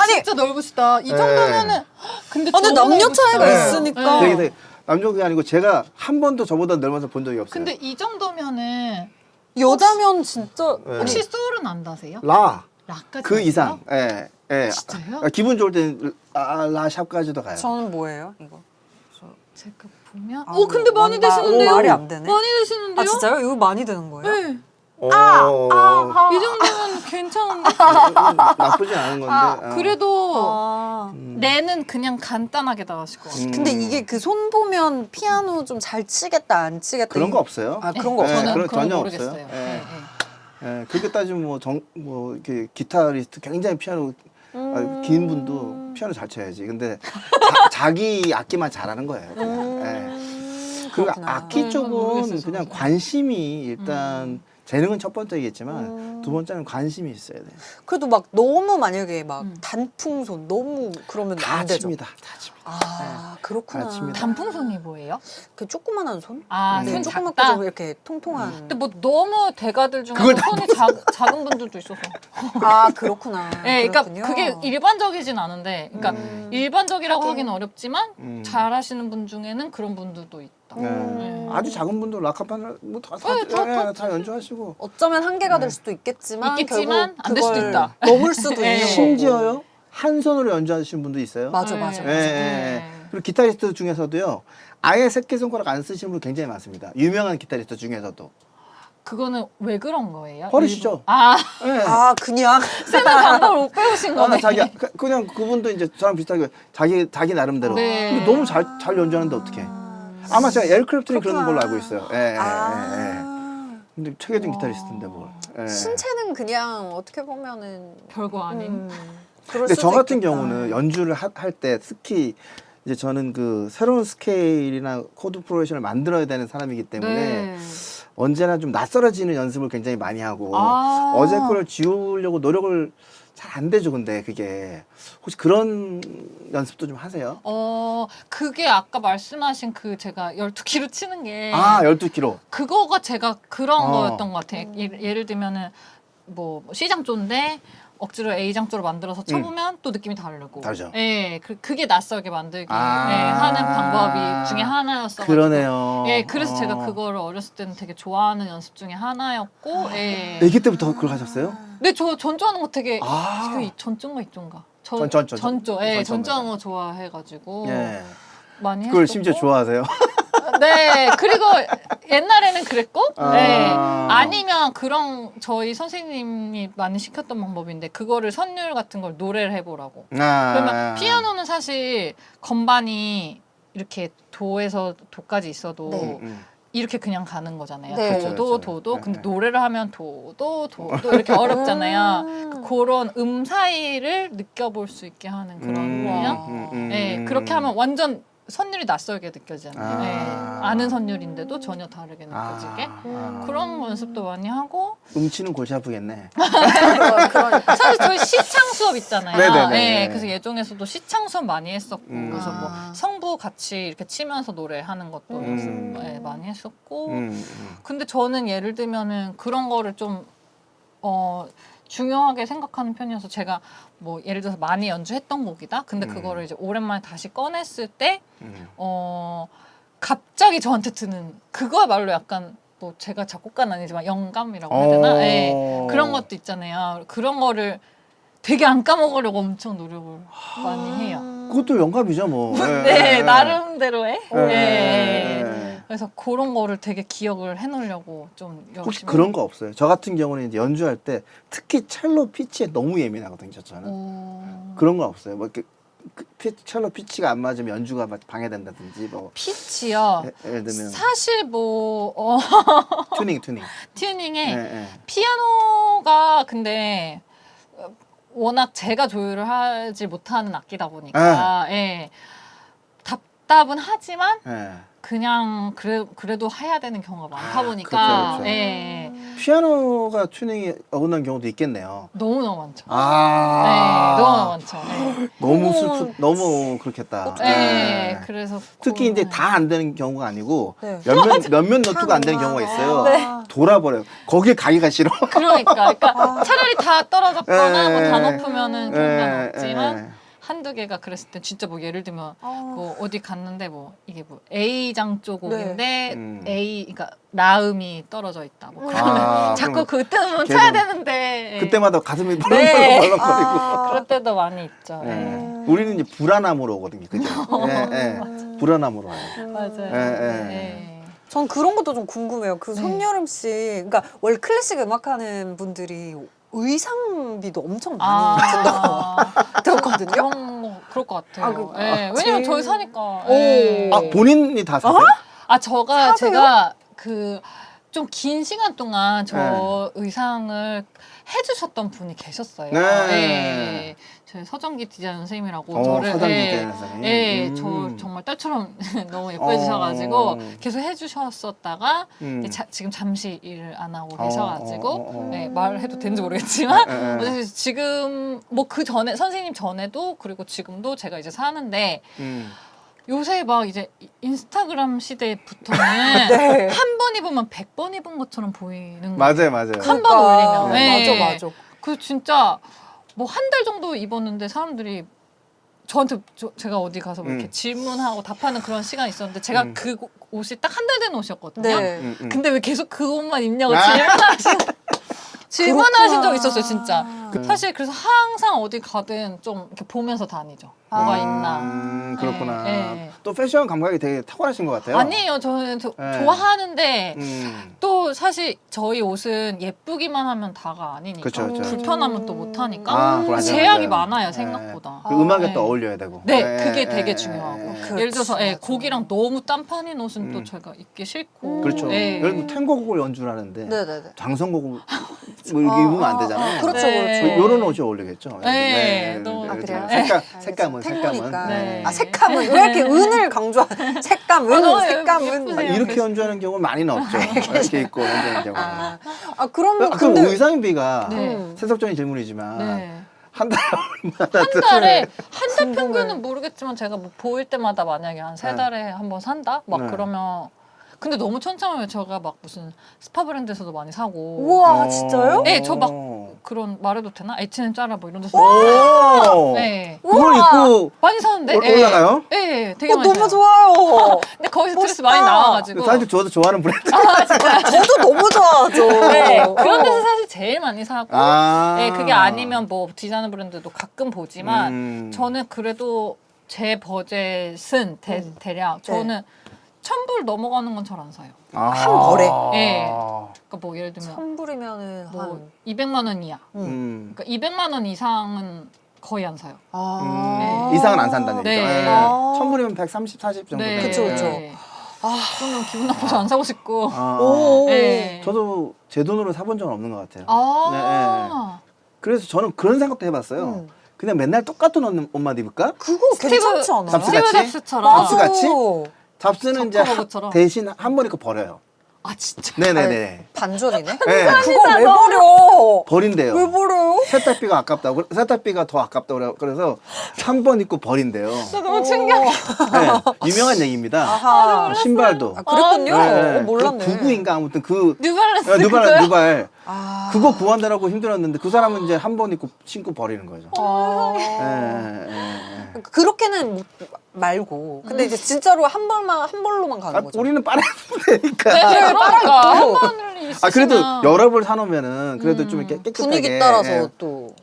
진짜 넓으시다. 이 네. 정도면은 근데 근데 너무 남녀 차이가 넓으시다. 있으니까. 되게 남쪽이 아니고 제가 한 번도 저보다 넓어서 본 적이 없어요. 근데 이 정도면은 여자면 진짜 네. 혹시 소울은 안 다세요? 라까지 그 다세요? 이상. 예. 예. 진짜요? 기분 좋을 때는 라샵까지도 가요. 저는 뭐예요 이거? 제가 보면 아, 근데 많이 되시는데요? 말이 안 되네. 많이 되시는데요? 아 진짜요? 이거 많이 되는 거예요? 네. 오, 이 정도면 괜찮은데. 나쁘지 않은 건데. 그래도 아. 내는 그냥 간단하게 나가실 것 같아요. 근데 이게 그 손 보면 피아노 좀 잘 치겠다 안 치겠다 그런 거 없어요. 아 그런 거 네, 없어요? 저는 그런 그런 전혀 거 없어요. 모르겠어요. 예. 네, 네. 예, 그렇게 따지면 뭐 이렇게 기타리스트 굉장히 피아노 긴 분도 피아노 잘 쳐야지. 근데 자기 악기만 잘하는 거예요. 그냥. 예. 그 그렇구나. 악기 그건 쪽은 모르겠어요, 그냥 저는. 관심이 일단 재능은 첫 번째이겠지만 두 번째는 관심이 있어야 돼요. 그래도 막 너무 만약에 막 단풍손 너무 그러면 다 안 되죠. 칩니다. 다 칩니다. 아 그렇구나. 다 칩니다. 단풍손이 뭐예요? 그 조그만한 손? 아, 네, 손 조그맣고 작다? 좀 이렇게 통통한. 근데 뭐 너무 대가들 중에 그걸 손이 작은 분들도 있어서. 아 그렇구나. 네, 그러니까 그렇군요. 그게 일반적이진 않은데, 그러니까 일반적이라고 하기는 어렵지만 잘하시는 분 중에는 그런 분들도 있다. 네. 아주 작은 분도 라카판을 뭐다 다 연주하시고 어쩌면 한계가 될 수도 있겠지만 있겠지만 결국 안될 수도 그걸 있다. 넘을 수도 네. 있는 거고. 심지어요 한 손으로 연주하시는 분도 있어요. 맞아 네. 맞아. 예, 맞아. 예, 예. 네. 그리고 기타리스트 중에서도요 아예 새끼손가락 안 쓰시는 분 굉장히 많습니다. 유명한 기타리스트 중에서도 그거는 왜 그런 거예요? 버리시죠. 일부- 아, 예. 아 그냥 쓰는 방법을 못 배우신 거네. 그냥 그분도 이제 저랑 비슷하게 자기 나름대로 네. 근데 너무 잘 연주하는데 어떻게? 아마 제가 에릭 클랩튼이 그런 그렇구나. 걸로 알고 있어요. 예, 예, 예, 예. 아. 근데 체계적인 기타리스트인데 뭘? 예. 신체는 그냥 어떻게 보면은 별거 아닌. 그럴 근데 수도 저 같은 있겠다. 경우는 연주를 할 때 특히 이제 저는 그 새로운 스케일이나 코드 프로그레이션을 만들어야 되는 사람이기 때문에 네. 언제나 좀 낯설어지는 연습을 굉장히 많이 하고 아. 어제 거를 지우려고 노력을 잘 안 되죠. 근데 그게 혹시 그런 연습도 좀 하세요? 그게 아까 말씀하신 그 제가 12키로 치는 게 아 12kg. 그거가 제가 그런 어. 거였던 것 같아요. 예를 들면은 뭐 C장조인데 억지로 A장조로 만들어서 쳐보면 또 느낌이 다르고. 다르죠. 예, 그게 낯설게 만들기 아. 예, 하는 방법이 중에 하나였어. 그러네요. 예, 그래서 제가 그거를 어렸을 때는 되게 좋아하는 연습 중에 하나였고. 예. 아기 때부터 그걸 하셨어요? 근데 저 전조하는 거 되게 아. 그 전조인가 이조인가? 전조. 예, 전조입니다. 전조하는 거 좋아해가지고 예. 많이 그걸 했었고. 심지어 좋아하세요? 네, 그리고 옛날에는 그랬고, 아. 네. 아니면 그런 저희 선생님이 많이 시켰던 방법인데 그거를 선율 같은 걸 노래를 해보라고. 그러면 피아노는 사실 건반이 이렇게 도에서 도까지 있어도 네. 이렇게 그냥 가는 거잖아요. 네. 도도 그렇죠. 도도. 네, 근데 네. 노래를 하면 도도 도도 이렇게 어렵잖아요. 그런 사이를 느껴볼 수 있게 하는 그런 훈련. 네, 그렇게 하면 완전 선율이 낯설게 느껴지잖아요. 아. 네, 아는 선율인데도 전혀 다르게 느껴지게. 그런 연습도 많이 하고. 음치는 골치 아프겠네. 그러니까. 사실 저희 시창 수업 있잖아요. 네네네. 네, 그래서 예종에서도 시창 수업 많이 했었고, 그래서 뭐 아. 성부 같이 이렇게 치면서 노래하는 것도 연습 많이 했었고. 근데 저는 예를 들면은 그런 거를 좀 중요하게 생각하는 편이어서 제가 뭐 예를 들어서 많이 연주했던 곡이다. 근데 그거를 이제 오랜만에 다시 꺼냈을 때 갑자기 저한테 드는 그거야말로 약간 뭐 제가 작곡가는 아니지만 영감이라고 해야 되나? 네, 그런 것도 있잖아요. 그런 거를 되게 안 까먹으려고 엄청 노력을 많이 해요. 그것도 영감이죠, 뭐. 네, 나름대로의. 네. 네. 그래서 그런 거를 되게 기억을 해놓으려고 좀 열심히. 혹시 그런 거 없어요? 저 같은 경우는 이제 연주할 때 특히 첼로 피치에 너무 예민하거든요, 저는. 그런 거 없어요? 뭐 이렇게 첼로 피치가 안 맞으면 연주가 막 방해된다든지 뭐. 피치요. 예를 들면 사실 뭐 튜닝. 튜닝에 예. 피아노가 근데 워낙 제가 조율을 하지 못하는 악기다 보니까 예. 답답은 하지만 예. 그냥 그래도 해야 되는 경우가 많다 보니까 그렇죠. 예. 피아노가 튜닝이 어긋난 경우도 있겠네요. 너무너무 많죠. 아. 네, 너무 많죠. 네. 너무 너무 그렇겠다. 네, 그래서 특히 이제 그거는- 다 안 되는 경우가 아니고 네. 몇몇 노트가 안 되는 경우가 있어요. 네. 돌아버려요. 거기에 가기가 싫어. 그러니까 차라리 다 떨어졌거나 뭐 다 예. 높으면은 상관없지만 한두 개가 그랬을 때 진짜 뭐 예를 들면 뭐 어디 갔는데 뭐 이게 뭐 A장조 곡인데 A 그러니까 라음이 떨어져 있다. 뭐 그러면 자꾸 그 뜸은 계속 쳐야 되는데 그때마다 가슴이 네. 벌렁벌렁거리고. 그럴 때도 많이 있죠. 예. 네. 우리는 이제 불안함으로 오거든요. 그죠? 예. 불안함으로 와요. 맞아요. 예. 네. 전 그런 것도 좀 궁금해요. 그 손여름 씨, 그러니까 원래 클래식 음악하는 분들이 의상비도 엄청 많이 들었거든요. 그럴 것 같아요. 아, 네. 왜냐면 제일- 저희 사니까. 오. 네. 아 본인이 다 사세요? 제가 그 좀 긴 시간 동안 저 의상을 해주셨던 분이 계셨어요. 네. 예. 저희 서정기 디자인 선생님이라고 저를 서정기 예, 디자인 선생님. 예, 저 정말 딸처럼 너무 예뻐해 주셔가지고 계속 해주셨었다가 이제 지금 잠시 일을 안 하고 계셔가지고 네, 말해도 되는지 모르겠지만 어쨌든 지금 뭐 그 전에 선생님 전에도 그리고 지금도 제가 이제 사는데 요새 막 이제 인스타그램 시대부터는 네. 한 번 입으면 100번 입은 것처럼 보이는 거예요. 맞아요, 맞아요. 한 번 올리면. 네. 네. 맞아. 그 진짜 뭐 한 달 정도 입었는데 사람들이 저한테 제가 어디 가서 뭐 이렇게 질문하고 답하는 그런 시간이 있었는데 제가 그 옷이 딱 한 달 된 옷이었거든요. 네. 근데 왜 계속 그 옷만 입냐고 아. 질문하신 적 있었어요, 진짜. 그렇구나. 사실 그래서 항상 어디 가든 좀 이렇게 보면서 다니죠. 뭐가 있나. 그렇구나. 네. 또 패션 감각이 되게 탁월하신 것 같아요. 아니에요. 저는 네. 좋아하는데 또 사실 저희 옷은 예쁘기만 하면 다가 아니니까 그쵸, 그쵸. 불편하면 또 못하니까 맞아요, 제약이 맞아요. 많아요, 네. 생각보다. 그 음악에 네. 또 어울려야 되고. 네, 그게 되게 중요하고. 그렇지, 예를 들어서 맞아. 곡이랑 너무 딴판인 옷은 또 제가 입기 싫고. 그렇죠. 네. 예를 들면 탱고곡을 연주를 하는데 네네네. 장성곡을 뭐 이렇게 입으면 안 되잖아요. 그렇죠, 네. 그렇죠. 이런 옷이 어울리겠죠. 네, 너무- 아, 그래요? 색감은 탱고니까. 네. 아, 색감은 왜 이렇게 은을 강조한 색감, 은, 너무 색감, 은. 예쁘세요. 이렇게 연주하는 경우는 많이는 없죠. 이렇게 입고 연주하는 경우는. 그러면 그럼 근데 의상비가 네. 세속적인 질문이지만 네. 한 달에 얼마나 한 달에 한 달 궁금해. 평균은 모르겠지만 제가 뭐 보일 때마다 만약에 한 세 네. 달에 한 번 산다? 막 네. 그러면 근데 너무 천차만별 제가 막 무슨 스파 브랜드에서도 많이 사고 우와, 진짜요? 네, 저 막 그런 말해도 되나? H&M 짜라 뭐 이런 데서 오! 네. 그걸 우와! 입고 많이 사는데 올라가요? 네, 되게 많이 너무 사요. 좋아요. 근데 거기서 멋있다. 스트레스 많이 나와가지고 사실 저도 좋아하는 브랜드. 저도 너무 좋아하죠. 네, 그런 데서 사실 제일 많이 사고 네, 그게 아니면 뭐 디자인 브랜드도 가끔 보지만 저는 그래도 제 버젯은 대략 저는 1,000불 넘어가는 건 잘 안 사요. 한 벌에? 네. 그러니까 뭐 예를 들면 1,000불이면은 뭐 한. 200만 원 이하. 그러니까 200만 원 이상은 거의 안 사요. 이상은 안 산다는 네. 얘기죠. 네. 아. 1,000불이면 130, 40 정도. 네. 되죠. 그쵸, 그쵸. 네. 그러면 기분 나빠서 안 사고 싶고. 오. 네. 저도 제 돈으로 사본 적은 없는 것 같아요. 아. 그래서 저는 그런 생각도 해봤어요. 그냥 맨날 똑같은 옷만 입을까? 그거 괜찮지 않아요? 잡스 스티브 같이? 잡스처럼. 잡스 같이? 맞아. 잡스는 이제 잡커버거처럼. 대신 한 번 입고 버려요. 아 진짜. 네네네. 반전이네? 네. 그걸 왜 버려? 버린대요. 왜 버려요? 세탁비가 아깝다고. 세탁비가 더 아깝다고 그래서 한 번 입고 버린대요. 너무 충격. 네. 유명한 얘기입니다. 아하. 신발도. 그랬군요. 네. 몰랐네. 그 99인가 아무튼 그 뉴발란스 누발 그거요? 그거 구한다라고 힘들었는데 그 사람은 이제 한 번 입고 신고 버리는 거죠. 예. 그렇게는 말고. 근데 이제 진짜로 한 벌로만 가는 거죠. 우리는 빨아야 되니까. 네, 그러니까 한 있고. 번을 있으시면 그래도 여러 벌 사놓으면은 그래도 좀 이렇게 깨끗하게. 분위기 따라서 예. 또.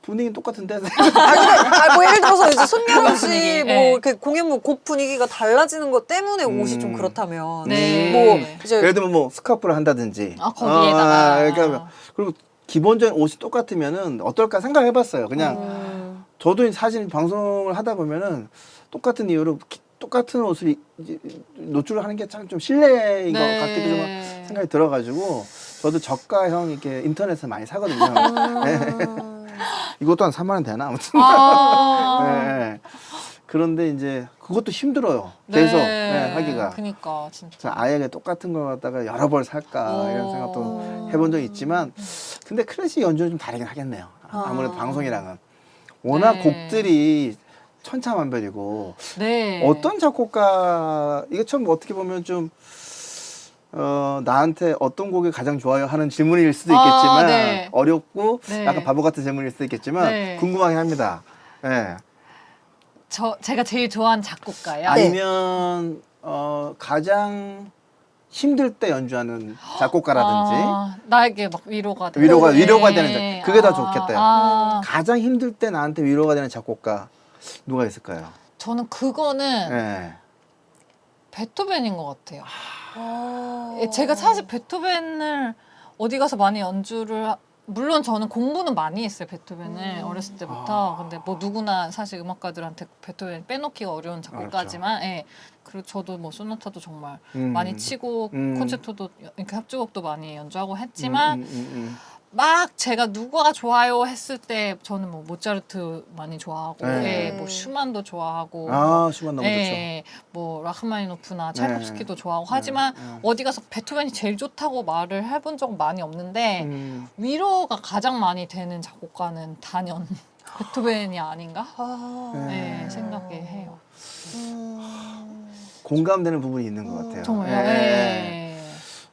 분위기는 똑같은데. 뭐 예를 들어서 이제 손녀람 씨 분위기, 뭐 네. 이렇게 공연무 곡 분위기가 달라지는 것 때문에 옷이 좀 그렇다면. 네. 뭐 이제 예를 들면 뭐 스카프를 한다든지. 거기에다가. 그러니까 그리고 기본적인 옷이 똑같으면은 어떨까 생각해봤어요. 그냥 저도 사실 방송을 하다 보면은 똑같은 이유로 똑같은 옷을 이제 노출을 하는 게 참 좀 실례인 것 같기도 좀 생각이 들어가지고 저도 저가형 이렇게 인터넷에서 많이 사거든요. 네. 이것도 한 3만 원 되나 아무튼. 네. 그런데 이제 그것도 힘들어요. 계속 하기가. 그니까 진짜. 그래서 아예 똑같은 걸 갖다가 여러 벌 살까 이런 생각도 해본 적이 있지만 근데 클래식 연주는 좀 다르긴 하겠네요. 아무래도 방송이랑은 워낙 네. 곡들이 천차만별이고 네. 어떤 작곡가 이게 참 어떻게 보면 좀 나한테 어떤 곡이 가장 좋아요 하는 질문일 수도 있겠지만 네. 어렵고 네. 약간 바보 같은 질문일 수도 있겠지만 네. 궁금하긴 합니다. 예. 제가 제일 좋아하는 작곡가요. 아니면 가장 힘들 때 연주하는 작곡가라든지 나에게 막 위로가 되는 위로가 되는 그게 더 좋겠대요. 네. 가장 힘들 때 나한테 위로가 되는 작곡가 누가 있을까요? 저는 그거는 네. 베토벤인 것 같아요. 제가 사실 베토벤을 어디 가서 많이 연주를 물론 저는 공부는 많이 했어요, 베토벤을 어렸을 때부터. 아. 근데 뭐 누구나 사실 음악가들한테 베토벤 빼놓기가 어려운 작곡가지만, 예. 그리고 저도 뭐 소나타도 정말 많이 치고 콘체르토도 이렇게 합주곡도 많이 연주하고 했지만 막 제가 누가 좋아요 했을 때 저는 뭐 모차르트 많이 좋아하고, 네. 예, 뭐 슈만도 좋아하고, 아, 슈만 너무 예, 뭐 라흐마니노프나 차이콥스키도 좋아하고 하지만 어디 가서 베토벤이 제일 좋다고 말을 해본 적 많이 없는데 위로가 가장 많이 되는 작곡가는 단연 베토벤이 아닌가? 네, 생각이 해요. 공감되는 부분이 있는 것 같아요. 정말요? 예. 네.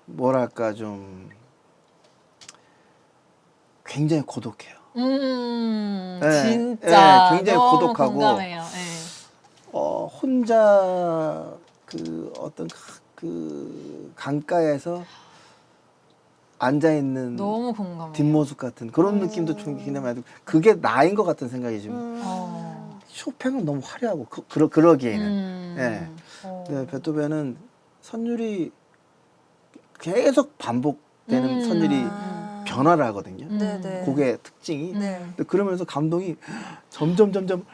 뭐랄까 좀 굉장히 고독해요. 예, 진짜 예, 굉장히 너무 고독하고 공감해요. 예. 혼자 그 어떤 그 강가에서 앉아 있는 너무 공감해요. 뒷모습 같은 그런 느낌도 좀 굉장히 그게 나인 것 같은 생각이 좀. 쇼팽은 너무 화려하고 그러기에는. 예. 네, 베토벤은 선율이 계속 반복되는 선율이 변화를 하거든요. 네네. 곡의 특징이. 네. 근데 그러면서 감동이 점점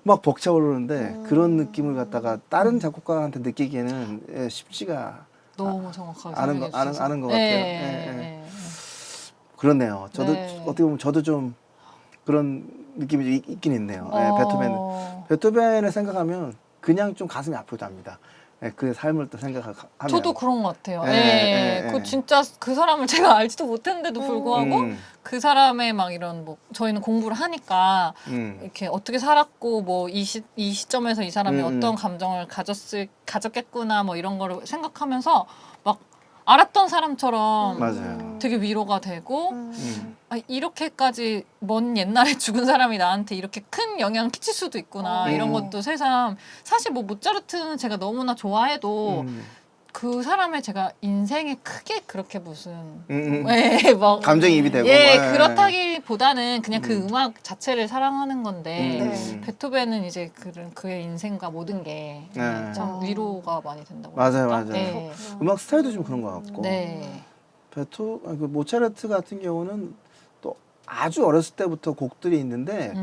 막 벅차오르는데 그런 느낌을 갖다가 다른 작곡가한테 느끼기에는 예, 쉽지가 너무 정확하게 아는 것 설명해 같아요. 예, 예, 예. 예. 그렇네요. 저도 네. 어떻게 보면 저도 좀 그런 느낌이 좀 있긴 있네요. 예, 베토벤을 생각하면 그냥 좀 가슴이 아프기도 합니다. 예, 그의 삶을 또 생각하면. 저도 그런 것 같아요. 예, 예, 예, 예. 그 진짜 그 사람을 제가 알지도 못했는데도 불구하고 그 사람의 막 이런 뭐 저희는 공부를 하니까 이렇게 어떻게 살았고 뭐 이 시점에서 이 사람이 어떤 감정을 가졌겠구나 뭐 이런 거를 생각하면서 막 알았던 사람처럼 맞아요. 되게 위로가 되고 아, 이렇게까지 먼 옛날에 죽은 사람이 나한테 이렇게 큰 영향을 끼칠 수도 있구나 이런 것도 새삼 사실 뭐 모차르트는 제가 너무나 좋아해도 그 사람의 제가 인생에 크게 그렇게 무슨 예, 막 감정이입이 되고 예, 뭐, 예. 그렇다기보다는 그냥 그 음악 자체를 사랑하는 건데 네. 베토벤은 이제 그의 인생과 모든 게 참 위로가 많이 된다고 맞아요, 할까? 맞아요. 예. 음악 스타일도 좀 그런 것 같고. 네. 그 모차르트 같은 경우는 또 아주 어렸을 때부터 곡들이 있는데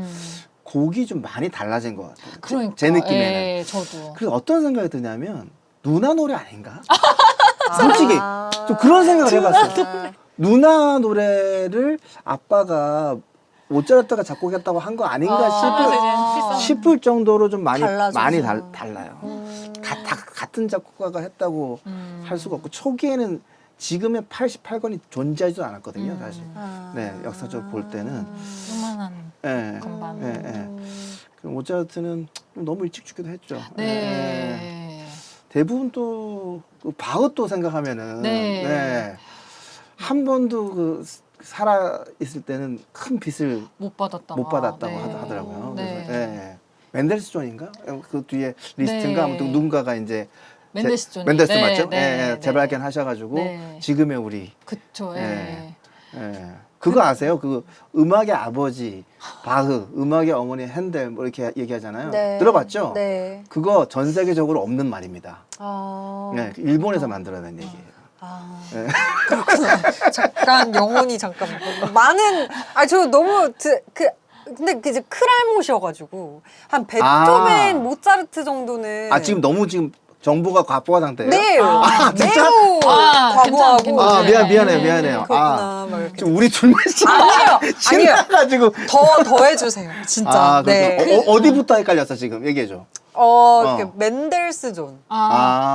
곡이 좀 많이 달라진 것 같아요. 그러니까 제 느낌에는. 예, 저도. 그래서 어떤 생각이 드냐면 누나 노래 아닌가? 솔직히 좀 그런 생각을 해봤어요. 누나 노래를 아빠가 모차르트가 작곡했다고 한 거 아닌가 싶을 정도로 좀 많이 달라요. 같은 작곡가가 했다고 할 수가 없고 초기에는 지금의 88권이 존재하지도 않았거든요, 사실. 네, 역사적으로 볼 때는. 요만한 예, 건반. 모차르트는 너무 일찍 죽기도 했죠. 네. 대부분 또그 바흐도 생각하면은 네. 한 번도 그 살아 있을 때는 큰 빚을 못 받았다고 네. 하더라고요. 그래서 멘델스존인가 그 뒤에 리스트인가 아무튼 누군가가 이제 멘델스존이 멘델스 맞죠? 재발견하셔가지고 네. 지금의 우리. 그쵸. 그거 아세요? 그 음악의 아버지 바흐, 음악의 어머니 핸델 뭐 이렇게 얘기하잖아요. 네. 들어봤죠? 네. 그거 전 세계적으로 없는 말입니다. 아. 네, 일본에서 만들어낸 얘기예요. 그렇구나. 잠깐 영혼이 잠깐 많은 저 너무 근데 그 이제 크랄못이어가지고 한 베토벤, 모차르트 정도는 지금 너무 지금 정보가 과부하 상태예요? 네, 진짜? 매우 과부하고. 괜찮아요. 미안해요. 그렇구나. 막 이렇게. 지금 우리 둘만 아니에요. 가지고 더 해주세요. 진짜. 네. 어디부터 헷갈렸어 지금 얘기해줘. 이렇게 멘델스존.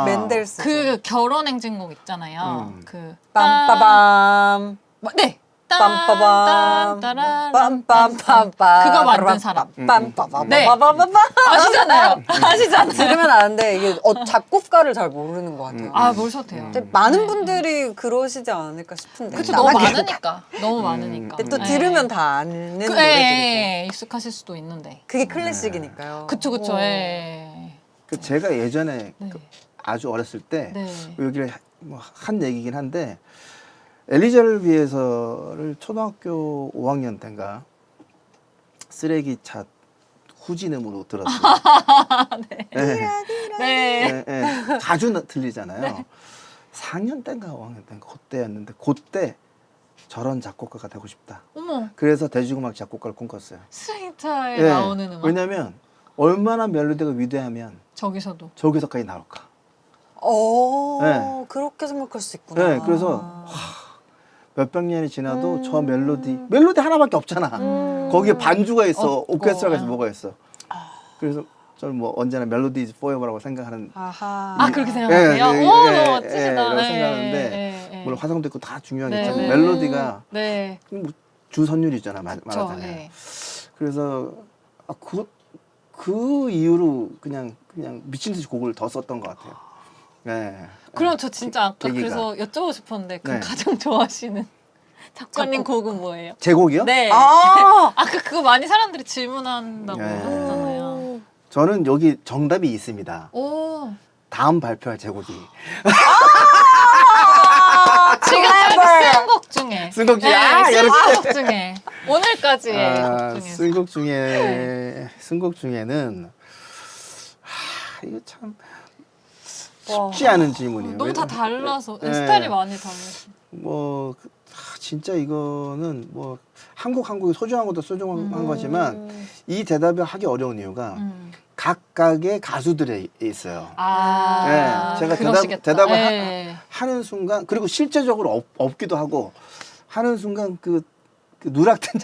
멘델스. 그 결혼 행진곡 있잖아요. 그 빰빠밤. 네. 빰빠밤. 빰빰빰빰. 그거 만든 사람. 빰빠밤. 네. 아시잖아요. 아시잖아요. 들으면 아는데 이게 작곡가를 잘 모르는 것 같아요. 모르셔도 돼요. 근데 많은 분들이 그러시지 않을까 싶은데. 그쵸, 너무 많으니까. 너무 많으니까. 근데 또 들으면 다 아는 노래들이고. 익숙하실 수도 있는데. 그게 클래식이니까요. 그쵸. 제가 예전에 아주 어렸을 때 여기를 한 얘기긴 한데 엘리자를 위해서를 초등학교 5학년 때인가 쓰레기차 후진음으로 들었어요. 네. 자주 들리잖아요. 4학년 때인가 5학년 때인가 그때였는데 그때 저런 작곡가가 되고 싶다. 어머, 그래서 대중음악 작곡가를 꿈꿨어요. 스레이타에 예. 나오는 음악. 왜냐면 얼마나 멜로디가 위대하면 저기서도. 저기서까지 나올까. 어, 그렇게 생각할 수 있구나. 네, 그래서 몇백 년이 지나도 저 멜로디 하나밖에 없잖아. 거기에 반주가 있어, 없고, 오케스트라가 있어, 예. 뭐가 있어. 그래서 저는 뭐 언제나 멜로디 is forever라고 생각하는. 아하. 아, 그렇게 생각하세요? 예, 예, 오, 예, 너무 예, 멋지시다. 라고 예, 생각하는데 예, 예. 물론 화성도 있고 다 네, 중요하겠지만 네. 멜로디가 네. 뭐 주선율이잖아, 저, 말하자면. 네. 그래서 그 이후로 그냥 미친 듯이 곡을 더 썼던 것 같아요. 네. 그럼 저 진짜 아까 계기가. 그래서 여쭤보고 싶었는데 그 네. 가장 좋아하시는 작가님 곡은 뭐예요? 제 곡이요? 네. 아, 아까 그거 많이 사람들이 질문한다고 네. 하셨잖아요. 저는 여기 정답이 있습니다. 오. 다음 발표할 제 곡이. 지금 쓴 곡 중에. 쓴 곡 중에. 네, 아, 쓴 이렇게. 곡 중에. 오늘까지의 곡 중에서. 쓴 곡 중에는 이거 참 와. 쉽지 않은 질문이에요. 너무 다 달라서 네. 스타일이 많이 달라서. 뭐 진짜 이거는 뭐 한국이 소중한 것도 소중한 거지만 이 대답을 하기 어려운 이유가 각각의 가수들에 있어요. 아, 네, 제가 그러시겠다. 대답을 네. 하는 순간 그리고 실제적으로 없기도 하고 하는 순간 그 누락된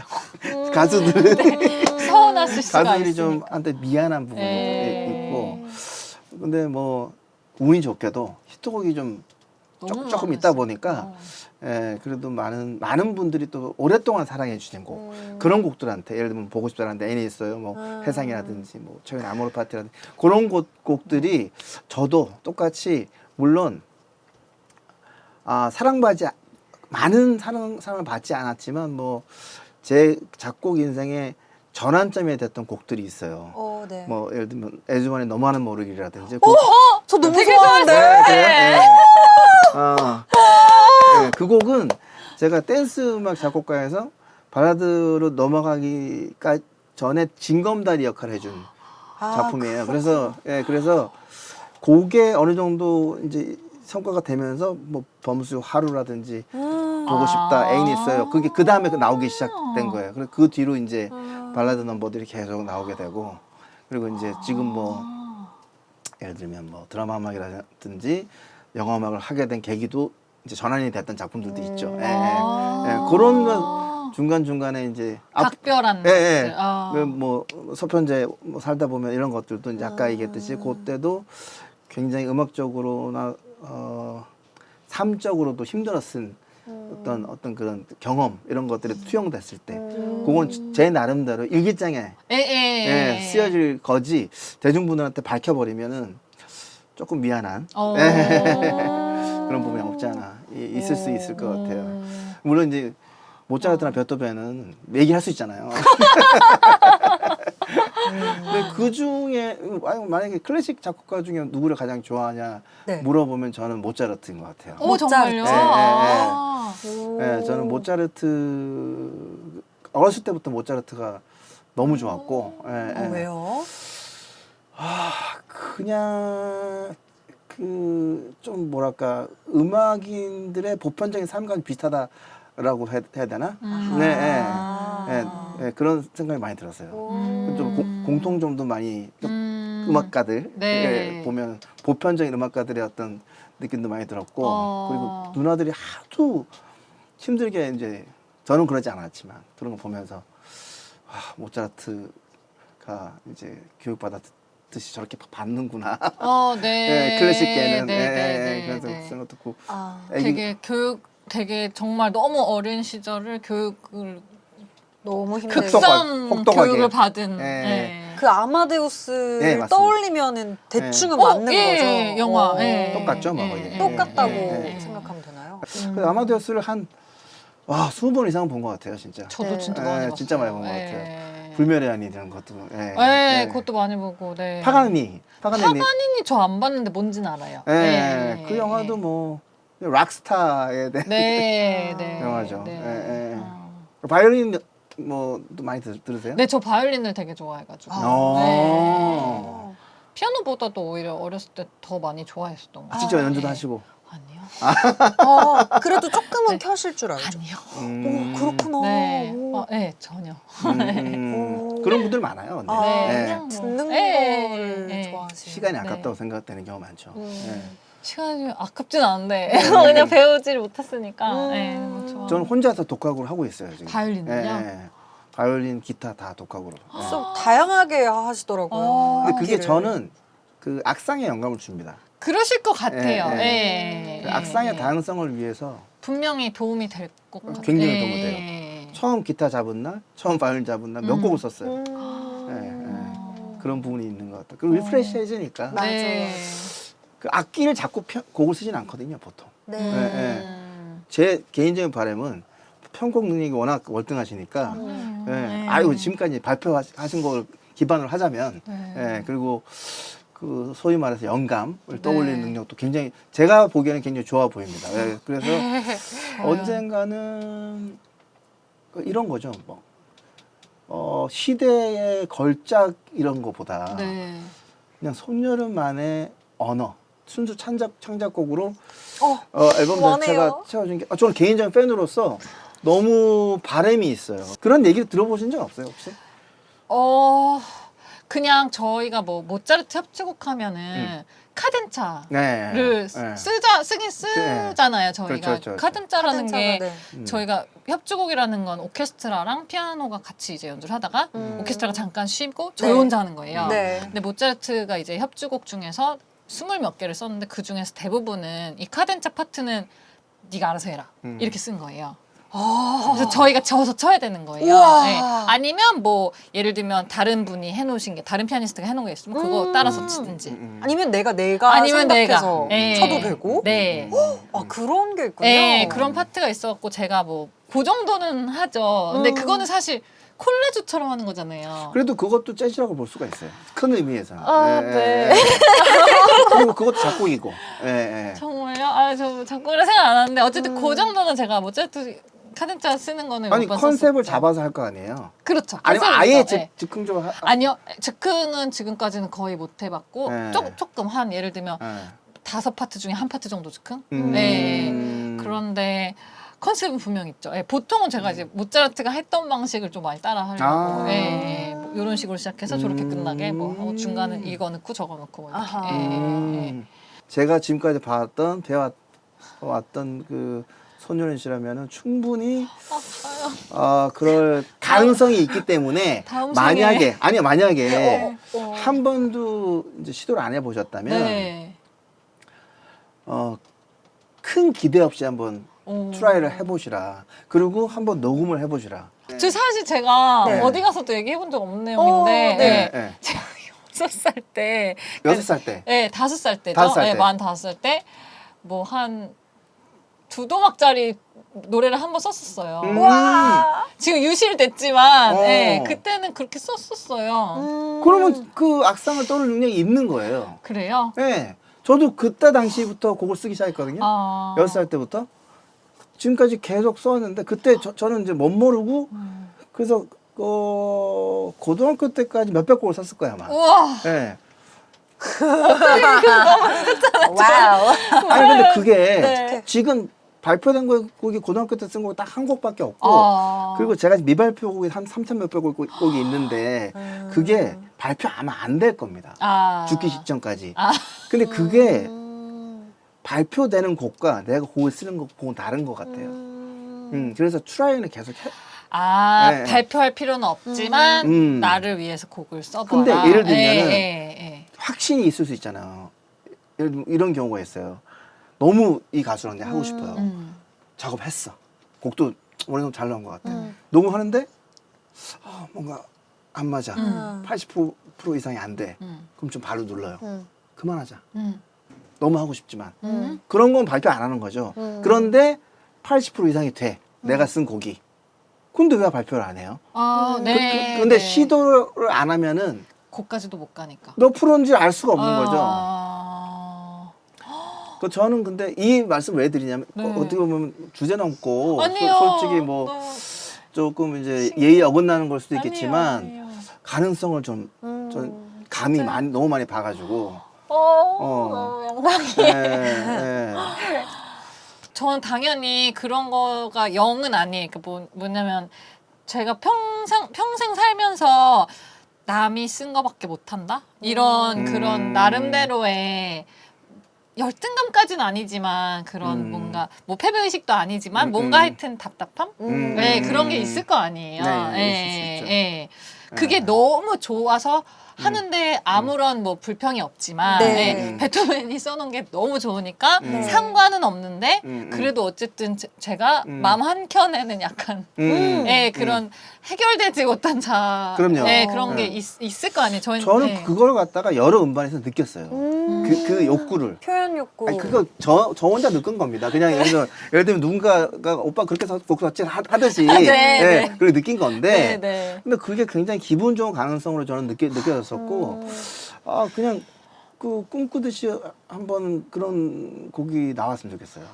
가수들은 서운하실 수가 가수들이 있으니까. 좀 한테 미안한 부분이 네. 있고 근데 뭐 운이 좋게도 히트곡이 좀 너무 조금 있다 많았어요. 보니까 예, 그래도 많은 분들이 또 오랫동안 사랑해 주신 곡 그런 곡들한테 예를 들면 보고 싶다는데 애니 있어요 뭐 해상이라든지 뭐 최근 아모르 파티라든지 그런 곡들이 저도 똑같이 물론 사랑받지 많은 사랑을 받지 않았지만 뭐 제 작곡 인생의 전환점이 됐던 곡들이 있어요. 네. 뭐 예를 들면 에즈원의 너무하는 모르기라든지 저 너무 되게 좋아하는데. 네. 그 곡은 제가 댄스 음악 작곡가에서 발라드로 넘어가기가 전에 징검다리 역할을 해준 작품이에요. 그래서 곡에 어느 정도 이제 성과가 되면서 뭐 범수 하루라든지 보고 싶다 애인이 있어요. 그게 그 다음에 나오기 시작된 거예요. 그래서 그 뒤로 이제 발라드 넘버들이 계속 나오게 되고 그리고 이제 지금 뭐 예를 들면 뭐 드라마 음악이라든지 영화 음악을 하게 된 계기도 이제 전환이 됐던 작품들도 있죠. 그런 거 중간 중간에 이제 각별한 예. 것들. 뭐 서편제 뭐 살다 보면 이런 것들도 이제 아까 얘기했듯이 그때도 굉장히 음악적으로나 삶적으로도 힘들었은 어떤 그런 경험 이런 것들이 투영됐을 때 그건 제 나름대로 일기장에 쓰여질 거지 대중분들한테 밝혀버리면은 조금 미안한 그런 부분이 없지 않아 있을 수 있을 것 같아요. 물론 이제 모차르트나 베토벤은 얘기할 수 있잖아요. 근데 그 중에 만약에 클래식 작곡가 중에 누구를 가장 좋아하냐 네. 물어보면 저는 모차르트인 것 같아요. 오, 정말요? 네, 아. 네, 저는 모차르트 어렸을 때부터 모차르트가 너무 좋았고. 왜요? 그냥 그 좀 뭐랄까 음악인들의 보편적인 삶과 비슷하다라고 해야 되나? 네, 그런 생각이 많이 들었어요. 좀 공통점도 많이 음악가들 보면 보편적인 음악가들의 어떤 느낌도 많이 들었고 그리고 누나들이 하도 힘들게 이제 저는 그러지 않았지만 그런 거 보면서 모차르트가 이제 교육받았듯이 저렇게 받는구나. 네. 클래식계는 네. 그래서 그런 것도 듣고 되게 정말 너무 어린 시절을 교육을 너무 힘들고 극성 혹독하게. 교육을 받은 그 아마데우스를 맞습니다. 떠올리면은 대충은 맞는 거죠. 영화 똑같죠, 뭐. 똑같다고 생각하면 되나요? 그래서 아마데우스를 한 20번 이상은 본 것 같아요, 진짜. 저도 진짜 많이 봤어요. 진짜 많이 본 것 같아요. 불멸의 한이 이런 것도. 그것도 많이 보고. 파가니니. 파가니니 저 안 봤는데 뭔지는 알아요. 그 영화도 뭐 락스타에 대한 영화죠. 바이올린 뭐도 많이 들으세요? 네, 저 바이올린을 되게 좋아해가지고. 피아노보다도 오히려 어렸을 때 더 많이 좋아했었던 것 같아요. 직접 연주도 하시고. 아니요. 그래도 조금은 네. 켜실 줄 알죠. 아니요. 오, 그렇구나. 네. 오. 네, 전혀. 그런 분들 많아요. 근데. 아, 네. 그냥 듣는 네. 걸 네. 좋아하세요. 시간이 네. 아깝다고 생각되는 경우가 많죠. 시간이 아깝진 않은데 그냥 배우지를 못했으니까. 네, 뭐 좋아. 저는 혼자서 독학으로 하고 있어요 지금. 바이올린을요? 바이올린, 기타 다 독학으로. 좀 다양하게 하시더라고요. 근데 그게 악기를. 저는 그 악상에 영감을 줍니다. 그러실 것 같아요. 예, 예. 그 예, 악상의 예. 다양성을 위해서 분명히 도움이 될 것 같아요. 굉장히 도움이 예. 돼요. 처음 기타 잡은 날, 처음 바이올린 잡은 날 몇 곡을 썼어요. 그런 부분이 있는 것 같아요. 그리고 리프레시해지니까 맞아요. 네. 그 악기를 잡고 곡을 쓰진 않거든요, 보통. 네. 제 개인적인 바람은 편곡 능력이 워낙 월등하시니까 아유 지금까지 발표하신 걸 기반으로 하자면 그리고 그 소위 말해서 영감을 떠올리는 능력도 굉장히 제가 보기에는 굉장히 좋아 보입니다. 그래서 언젠가는 이런 거죠. 뭐 시대의 걸작 이런 거보다 네. 그냥 손여름만의 언어 순수 창작곡으로 앨범 원해요. 자체가 채워진 게 저는 개인적인 팬으로서 너무 바람이 있어요. 그런 얘기를 들어보신 적 없어요 혹시? 그냥 저희가 뭐 모차르트 협주곡 하면은 카덴차를 네. 쓰긴 쓰잖아요. 저희가 그렇죠. 카덴차라는 게 카덴차가, 저희가 협주곡이라는 건 오케스트라랑 피아노가 같이 이제 연주를 하다가 오케스트라가 잠깐 쉬고 저희 네. 혼자 하는 거예요. 네. 근데 모차르트가 이제 협주곡 중에서 20몇 개를 썼는데 그 중에서 대부분은 이 카덴차 파트는 네가 알아서 해라 이렇게 쓴 거예요. 그래서 저희가 저어서 쳐야 되는 거예요. 우와. 네. 아니면 뭐 예를 들면 다른 분이 해놓으신 게 다른 피아니스트가 해놓은 게 있으면 그거 따라서 치든지. 아니면 내가 아니면 생각해서 네. 쳐도 되고. 네. 그런 게 있군요. 네, 그런 파트가 있어갖고 제가 뭐 그 정도는 하죠. 근데 그거는 사실 콜라주처럼 하는 거잖아요. 그래도 그것도 재즈라고 볼 수가 있어요. 큰 의미에서는. 네. 그리고 그것도 작곡이고. 정말요? 저 작곡을 생각 안 하는데 어쨌든 그 정도는 제가 모차르트 카덴차 쓰는 거는 아니 몇 번 컨셉을 썼었죠. 잡아서 할 거 아니에요. 그렇죠. 아니면 컨셉을 아예 있죠. 네. 즉흥적으로 아니요. 즉흥은 지금까지는 거의 못 해봤고 네. 조금 한 예를 들면 5파트 중에 한 파트 정도 즉흥? 음. 네. 그런데 컨셉은 분명 있죠. 예, 보통은 제가 이제 모차르트가 했던 방식을 좀 많이 따라 하려고 뭐 이런 식으로 시작해서 저렇게 끝나게 뭐 중간에 이거 넣고 저거 넣고 뭐 이렇게. 제가 지금까지 봤던 배워왔던 그 손요린 씨라면은 충분히 그럴 가능성이 있기 때문에 다음 만약에 한 번도 이제 시도를 안 해보셨다면 네. 큰 기대 없이 한번 트라이를 해보시라. 그리고 한번 녹음을 해보시라. 저 사실 제가 네. 어디 가서도 얘기해본 적 없는 내용인데 네. 제가 6살 때 6살 때. 네, 5살 때죠. 5살 때. 네, 만 5살 때 뭐 한 2도막짜리 노래를 한 번 썼었어요. 와. 지금 유실됐지만 어. 네, 그때는 그렇게 썼었어요. 그러면 그 악상을 떠올 능력이 있는 거예요. 그래요? 네. 저도 그때 당시부터 곡을 쓰기 시작했거든요. 6살 때부터. 지금까지 계속 써왔는데 그때 저는 이제 못 모르고 그래서 고등학교 때까지 몇백 곡을 썼을 거야 아마. 우와. 네. 와우. 아니 근데 그게 네. 지금 발표된 곡이 고등학교 때 쓴 곡이 딱 한 곡밖에 없고 그리고 제가 미발표 곡이 한 3,000 몇백 곡이 있는데 그게 발표 아마 안 될 겁니다. 죽기 직전까지. 근데 그게 발표되는 곡과 내가 곡을 쓰는 곡은 다른 것 같아요. 그래서 트라이는 계속 네. 발표할 필요는 없지만 나를 위해서 곡을 써봐라. 근데 예를 들면은 확신이 있을 수 있잖아요. 예를 들면 이런 경우가 있어요. 너무 이 가수랑 내가 하고 싶어요. 작업했어. 곡도 어느 정도 잘 나온 것 같아. 녹음하는데 뭔가 안 맞아. 80% 이상이 안 돼. 그럼 좀 발로 눌러요. 그만하자. 너무 하고 싶지만. 그런 건 발표 안 하는 거죠. 그런데 80% 이상이 돼. 내가 쓴 곡이. 근데 왜 발표를 안 해요? 네. 근데 시도를 안 하면은 곡까지도 못 가니까. 몇 프로인지 알 수가 없는 거죠. 저는 근데 이 말씀 왜 드리냐면 어떻게 보면 주제 넘고 솔직히 뭐 조금 이제 예의 어긋나는 걸 수도 있겠지만 아니에요. 가능성을 좀 감이 너무 많이 봐가지고 너무 영광이에요. 예. 저는 당연히 그런 거가 영은 아니에요. 뭐냐면 제가 평생 살면서 남이 쓴 거밖에 못한다? 이런 그런 나름대로의 열등감까지는 아니지만 그런 뭔가 뭐 패배의식도 아니지만 뭔가 하여튼 답답함? 네, 그런 게 있을 거 아니에요. 네, 있을 수 있죠. 그게 너무 좋아서 하는데 아무런 뭐 불평이 없지만 네. 베토벤이 써놓은 게 너무 좋으니까 네. 상관은 없는데 그래도 어쨌든 제가 마음 한켠에는 약간 그런 해결되지 못한 그럼요. 그런 게 있을 거 아니에요. 저는 그걸 갖다가 여러 음반에서 느꼈어요. 그 욕구를. 표현 욕구. 아니 그거 저 혼자 느낀 겁니다. 그냥 예를 들면 누군가가 오빠 그렇게 곡 썼지 하듯이 네. 그렇게 느낀 건데 네. 근데 그게 굉장히 기분 좋은 가능성으로 저는 느껴졌었고 아 그냥 그 꿈꾸듯이 한번 그런 곡이 나왔으면 좋겠어요.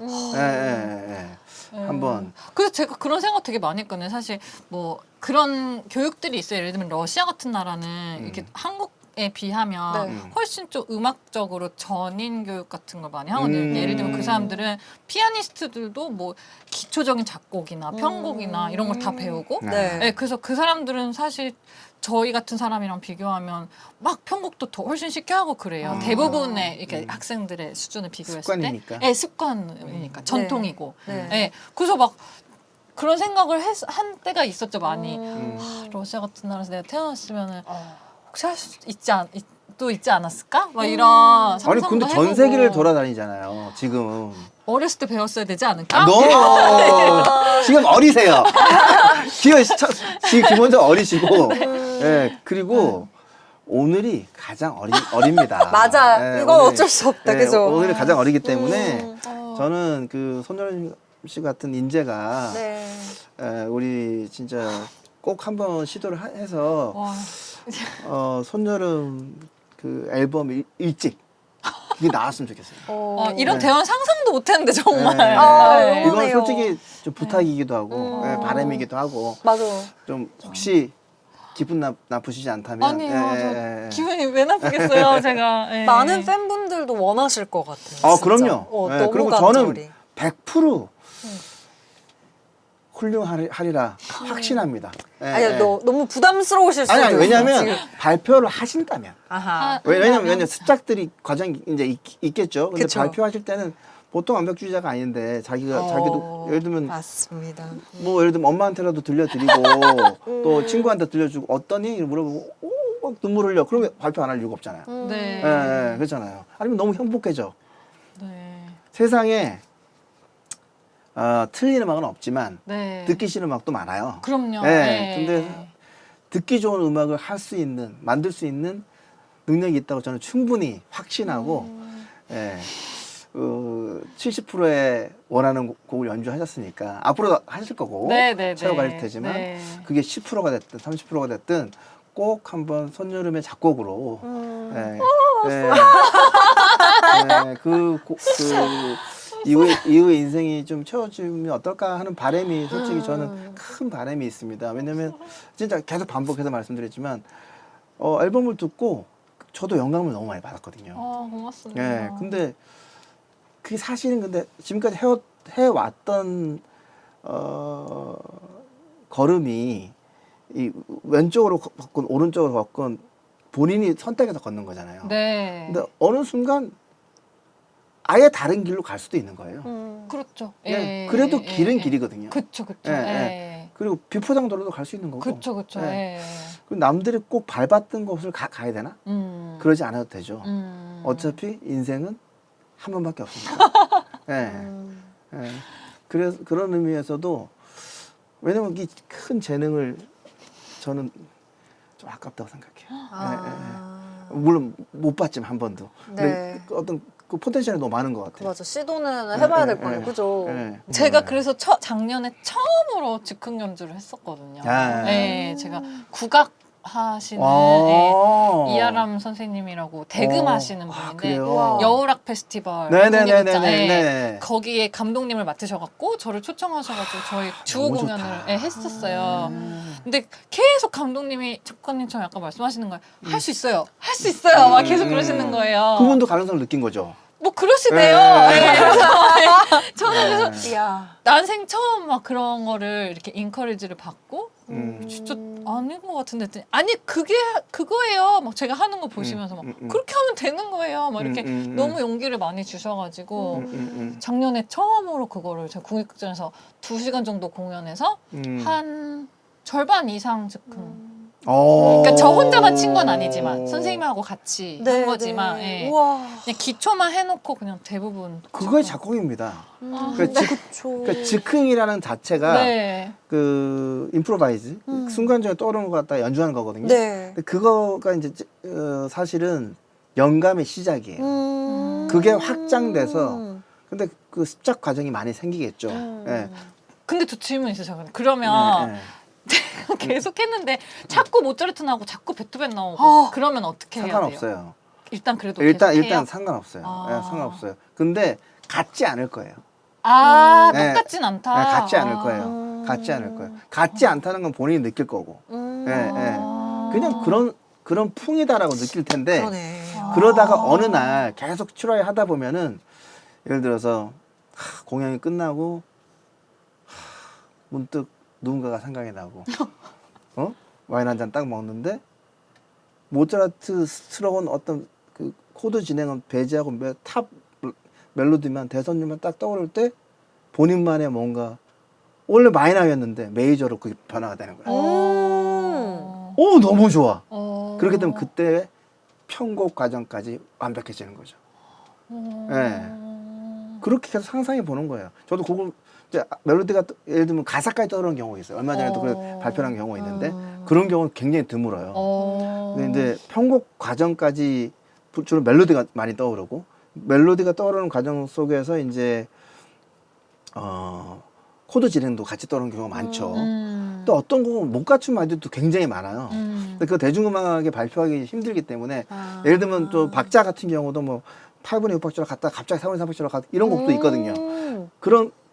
한번 그래서 제가 그런 생각 되게 많이 했거든요. 사실 뭐 그런 교육들이 있어요. 예를 들면 러시아 같은 나라는 이렇게 한국에 비하면 네. 훨씬 좀 음악적으로 전인 교육 같은 걸 많이 하거든요. 예를 들면 그 사람들은 피아니스트들도 뭐 기초적인 작곡이나 편곡이나 이런 걸 다 배우고 네. 그래서 그 사람들은 사실 저희 같은 사람이랑 비교하면 막 편곡도 더 훨씬 쉽게 하고 그래요. 대부분의 이렇게 학생들의 수준을 비교했을 습관이니까. 때, 습관이니까 전통이고. 네. 그래서 막 그런 생각을 한 때가 있었죠 많이. 러시아 같은 나라에서 내가 태어났으면은 혹시 할 수 있지 않았을까? 막 이런 아니 상상도 근데 해보고. 전 세계를 돌아다니잖아요. 지금. 어렸을 때 배웠어야 되지 않을까? 너 지금 어리세요. 지금 기본적으로 어리시고, 그리고 오늘이 가장 어립니다. 맞아. 이건 어쩔 수 없다. 그죠? 오늘이 가장 어리기 때문에 저는 그 손여름 씨 같은 인재가 네. 우리 진짜 꼭 한번 시도를 해서 와. 손여름 그 앨범 일찍 그게 나왔으면 좋겠어요. 이런 네. 대화 상상도 못했는데 정말. 네. 아, 이건 너무네요. 솔직히 좀 부탁이기도 하고 바람이기도 하고 맞아. 좀 혹시 기분 나쁘시지 않다면 아니에요. 저 기분이 왜 나쁘겠어요, 제가. 많은 팬분들도 원하실 것 같아요. 아 진짜. 그럼요. 너무 그리고 간절히. 저는 100% 훌륭하리라 확신합니다. 아니, 너무 부담스러우실 수도 아니 있어요. 왜냐면 지금. 발표를 하신다면 아하. 왜냐면 습작들이 과정이 이제 있겠죠. 근데 그쵸. 발표하실 때는 보통 완벽주의자가 아닌데 자기도 예를 들면 맞습니다. 뭐 예를 들면 엄마한테라도 들려드리고 또 친구한테 들려주고 어떠니? 물어보고 막 눈물 흘려. 그러면 발표 안 할 이유가 없잖아요. 네. 그렇잖아요. 아니면 너무 행복해져. 네. 세상에 틀린 음악은 없지만 네. 듣기 싫은 음악도 많아요. 그럼요. 근데 듣기 좋은 음악을 할 수 있는 만들 수 있는 능력이 있다고 저는 충분히 확신하고 70%의 원하는 곡을 연주하셨으니까 앞으로도 하실 거고 채워갈 테지만 그게 10%가 됐든 30%가 됐든 꼭 한번 손여름의 작곡으로 그 이후의 인생이 좀 채워지면 어떨까 하는 바람이 솔직히 저는 큰 바람이 있습니다. 왜냐면 진짜 계속 반복해서 말씀드렸지만 앨범을 듣고 저도 영감을 너무 많이 받았거든요. 고맙습니다. 근데 그게 사실은 근데 지금까지 해왔던 걸음이 이 왼쪽으로 걷건 오른쪽으로 걷건 본인이 선택해서 걷는 거잖아요. 네. 근데 어느 순간 아예 다른 길로 갈 수도 있는 거예요. 그렇죠. 그래도 길은 길이거든요. 그렇죠. 그리고 비포장도로도 갈 수 있는 거고. 그렇죠. 그리고 남들이 꼭 밟았던 곳을 가야 되나? 그러지 않아도 되죠. 어차피 인생은 한 번밖에 없습니다. 그래서 그런 의미에서도 왜냐면 이 큰 재능을 저는 좀 아깝다고 생각해요. 물론 못 봤지만 한 번도. 근데 어떤 그 포텐셜이 너무 많은 것 같아요. 맞아. 시도는 해봐야 될 거예요. 그죠? 제가 그래서 작년에 처음으로 즉흥 연주를 했었거든요. 제가 국악 하시는 아. 이아람 선생님이라고 대금하시는 분인데 그래요? 여우락 페스티벌 네네네네네. 국립극장에 네. 거기에 감독님을 맡으셔갖고 저를 초청하셔가지고 저희 주호 너무 공연을 좋다. 했었어요. 근데 계속 감독님이 작가님처럼 약간 말씀하시는 거예요. 할 수 있어요. 할 수 있어요. 막 계속 그러시는 거예요. 그분도 가능성을 느낀 거죠. 뭐 그러시대요. 네. 네, 그래서 저는 그래서 이야. 난생 처음 막 그런 거를 이렇게 인커리지를 받고 진짜 아닌 것 같은데 했더니 아니 그게 그거예요. 막 제가 하는 거 보시면서 막 그렇게 하면 되는 거예요. 막 이렇게 너무 용기를 많이 주셔가지고 작년에 처음으로 그거를 제가 국립극장에서 2시간 정도 공연해서 한 절반 이상 즉흥. 그러니까 저 혼자만 친 건 아니지만 선생님하고 같이 한 거지만 예. 우와. 그냥 기초만 해놓고 그냥 대부분 그거의 작곡입니다. 그 그쵸. 그러니까 즉흥이라는 자체가 네. 그 임프로바이즈 순간적으로 떠오르는 거 갖다 연주하는 거거든요. 네. 근데 그거가 이제 사실은 영감의 시작이에요. 그게 확장돼서 근데 그 습작 과정이 많이 생기겠죠. 예. 근데 저 질문 있어요. 그러면 예, 예. 계속 했는데 자꾸 모차르트 나오고 자꾸 베토벤 나오고 그러면 어떻게 해야 돼요? 상관없어요. 일단 그래도 일단 계속 해요? 일단 상관없어요. 아. 예, 상관없어요. 근데 같지 않을 거예요. 네, 예. 똑같진 않다. 예, 같지 않을 거예요. 같지 않을 거예요. 같지 않다는 건 본인이 느낄 거고. 예, 예. 그냥 그런 풍이다라고 느낄 텐데 그러네. 그러다가 어느 날 계속 출하에 하다 보면은 예를 들어서 공연이 끝나고 문득 누군가가 생각이 나고 와인 한 잔 딱 먹는데 모차르트스러운 어떤 그 코드 진행은 배제하고 탑 멜로디만 대선율만 딱 떠오를 때 본인만의 뭔가 원래 마이너였는데 메이저로 그게 변화가 되는 거야. 오 너무 좋아. 그렇게 되면 그때 편곡 과정까지 완벽해지는 거죠. 예. 그렇게 계속 상상해 보는 거예요. 저도 그걸 이제 멜로디가 예를 들면 가사까지 떠오르는 경우가 있어요. 얼마 전에도 그 발표한 경우가 있는데 그런 경우는 굉장히 드물어요. 근데 이제 편곡 과정까지 주로 멜로디가 많이 떠오르고 멜로디가 떠오르는 과정 속에서 이제 코드 진행도 같이 떠오르는 경우가 많죠. 또 어떤 곡은 못 갖춘 말들도 굉장히 많아요. 근데 그 대중음악에 발표하기 힘들기 때문에 예를 들면 또 박자 같은 경우도 뭐 8분의 6박자로 갔다가 갑자기 4분의 3박자로 갔다 이런 곡도 있거든요.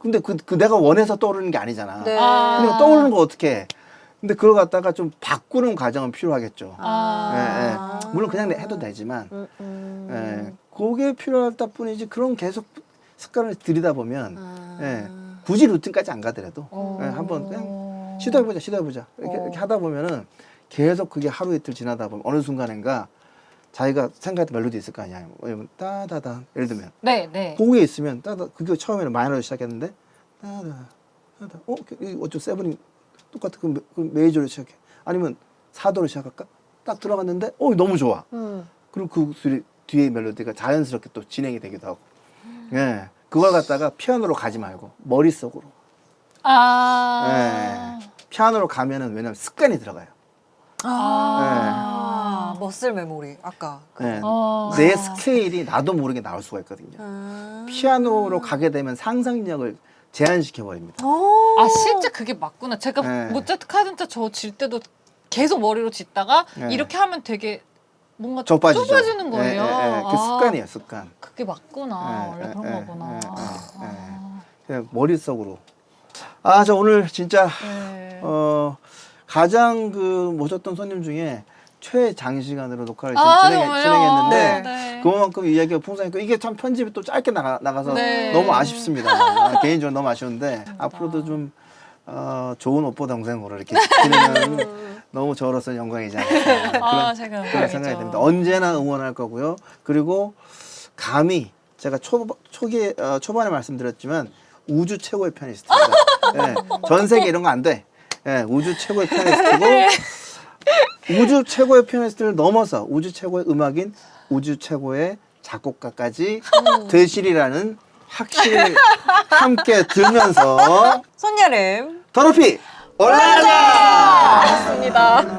근데 그 내가 원해서 떠오르는 게 아니잖아. 네. 근데 떠오르는 거 어떻게 해? 근데 그걸 갖다가 좀 바꾸는 과정은 필요하겠죠. 예, 예. 물론 그냥 해도 되지만, 예, 그게 필요하다 뿐이지, 그런 계속 습관을 들이다 보면, 예, 굳이 루틴까지 안 가더라도, 예, 한번 그냥 시도해보자. 이렇게 하다 보면은 계속 그게 하루 이틀 지나다 보면 어느 순간인가 자기가 생각했던 멜로디 있을 거 아니야. 따다다. 예를 들면. 네. 곡에 있으면 따다. 그게 처음에는 마이너로 시작했는데 따다. 어쩜 세븐이 똑같은 그 메이저로 시작해. 아니면 4도로 시작할까? 딱 들어갔는데 너무 좋아. 그리고 그 뒤에 멜로디가 자연스럽게 또 진행이 되기도 하고. 예. 그걸 갖다가 피아노로 가지 말고 머릿속으로. 예. 피아노로 가면은 왜냐면 습관이 들어가요. 머슬 메모리 아까. 네. 내 스케일이 나도 모르게 나올 수가 있거든요. 피아노로 가게 되면 상상력을 제한시켜 버립니다. 실제 그게 맞구나. 제가 네. 모차르트 카덴타 저 질 때도 계속 머리로 짓다가 네. 이렇게 하면 되게 뭔가 좁아지죠. 좁아지는 거예요. 그 습관이에요, 습관. 그게 맞구나. 원래 그런 거구나. 그냥 머릿속으로. 저 오늘 진짜 네. 가장 모셨던 손님 중에 최장시간으로 녹화를 정말요? 진행했는데 네. 그만큼 이야기가 풍성했고 이게 참 편집이 또 짧게 나가서 네. 너무 아쉽습니다. 개인적으로 너무 아쉬운데 앞으로도 좀 좋은 오빠 동생으로 이렇게 지내면 너무 저로서는 영광이지 않을까 제가 그런 생각이 듭니다. 언제나 응원할 거고요. 그리고 감히 제가 초반에 말씀드렸지만 우주 최고의 피아니스트입니다. 네, 전 세계 이런 거 안 돼. 네, 우주 최고의 피아니스트고 우주 최고의 피아니스트를 넘어서 우주 최고의 음악인 우주 최고의 작곡가까지 되시리라는 확신을 함께 들면서 손여름 더 높이 올라가자! 맞습니다.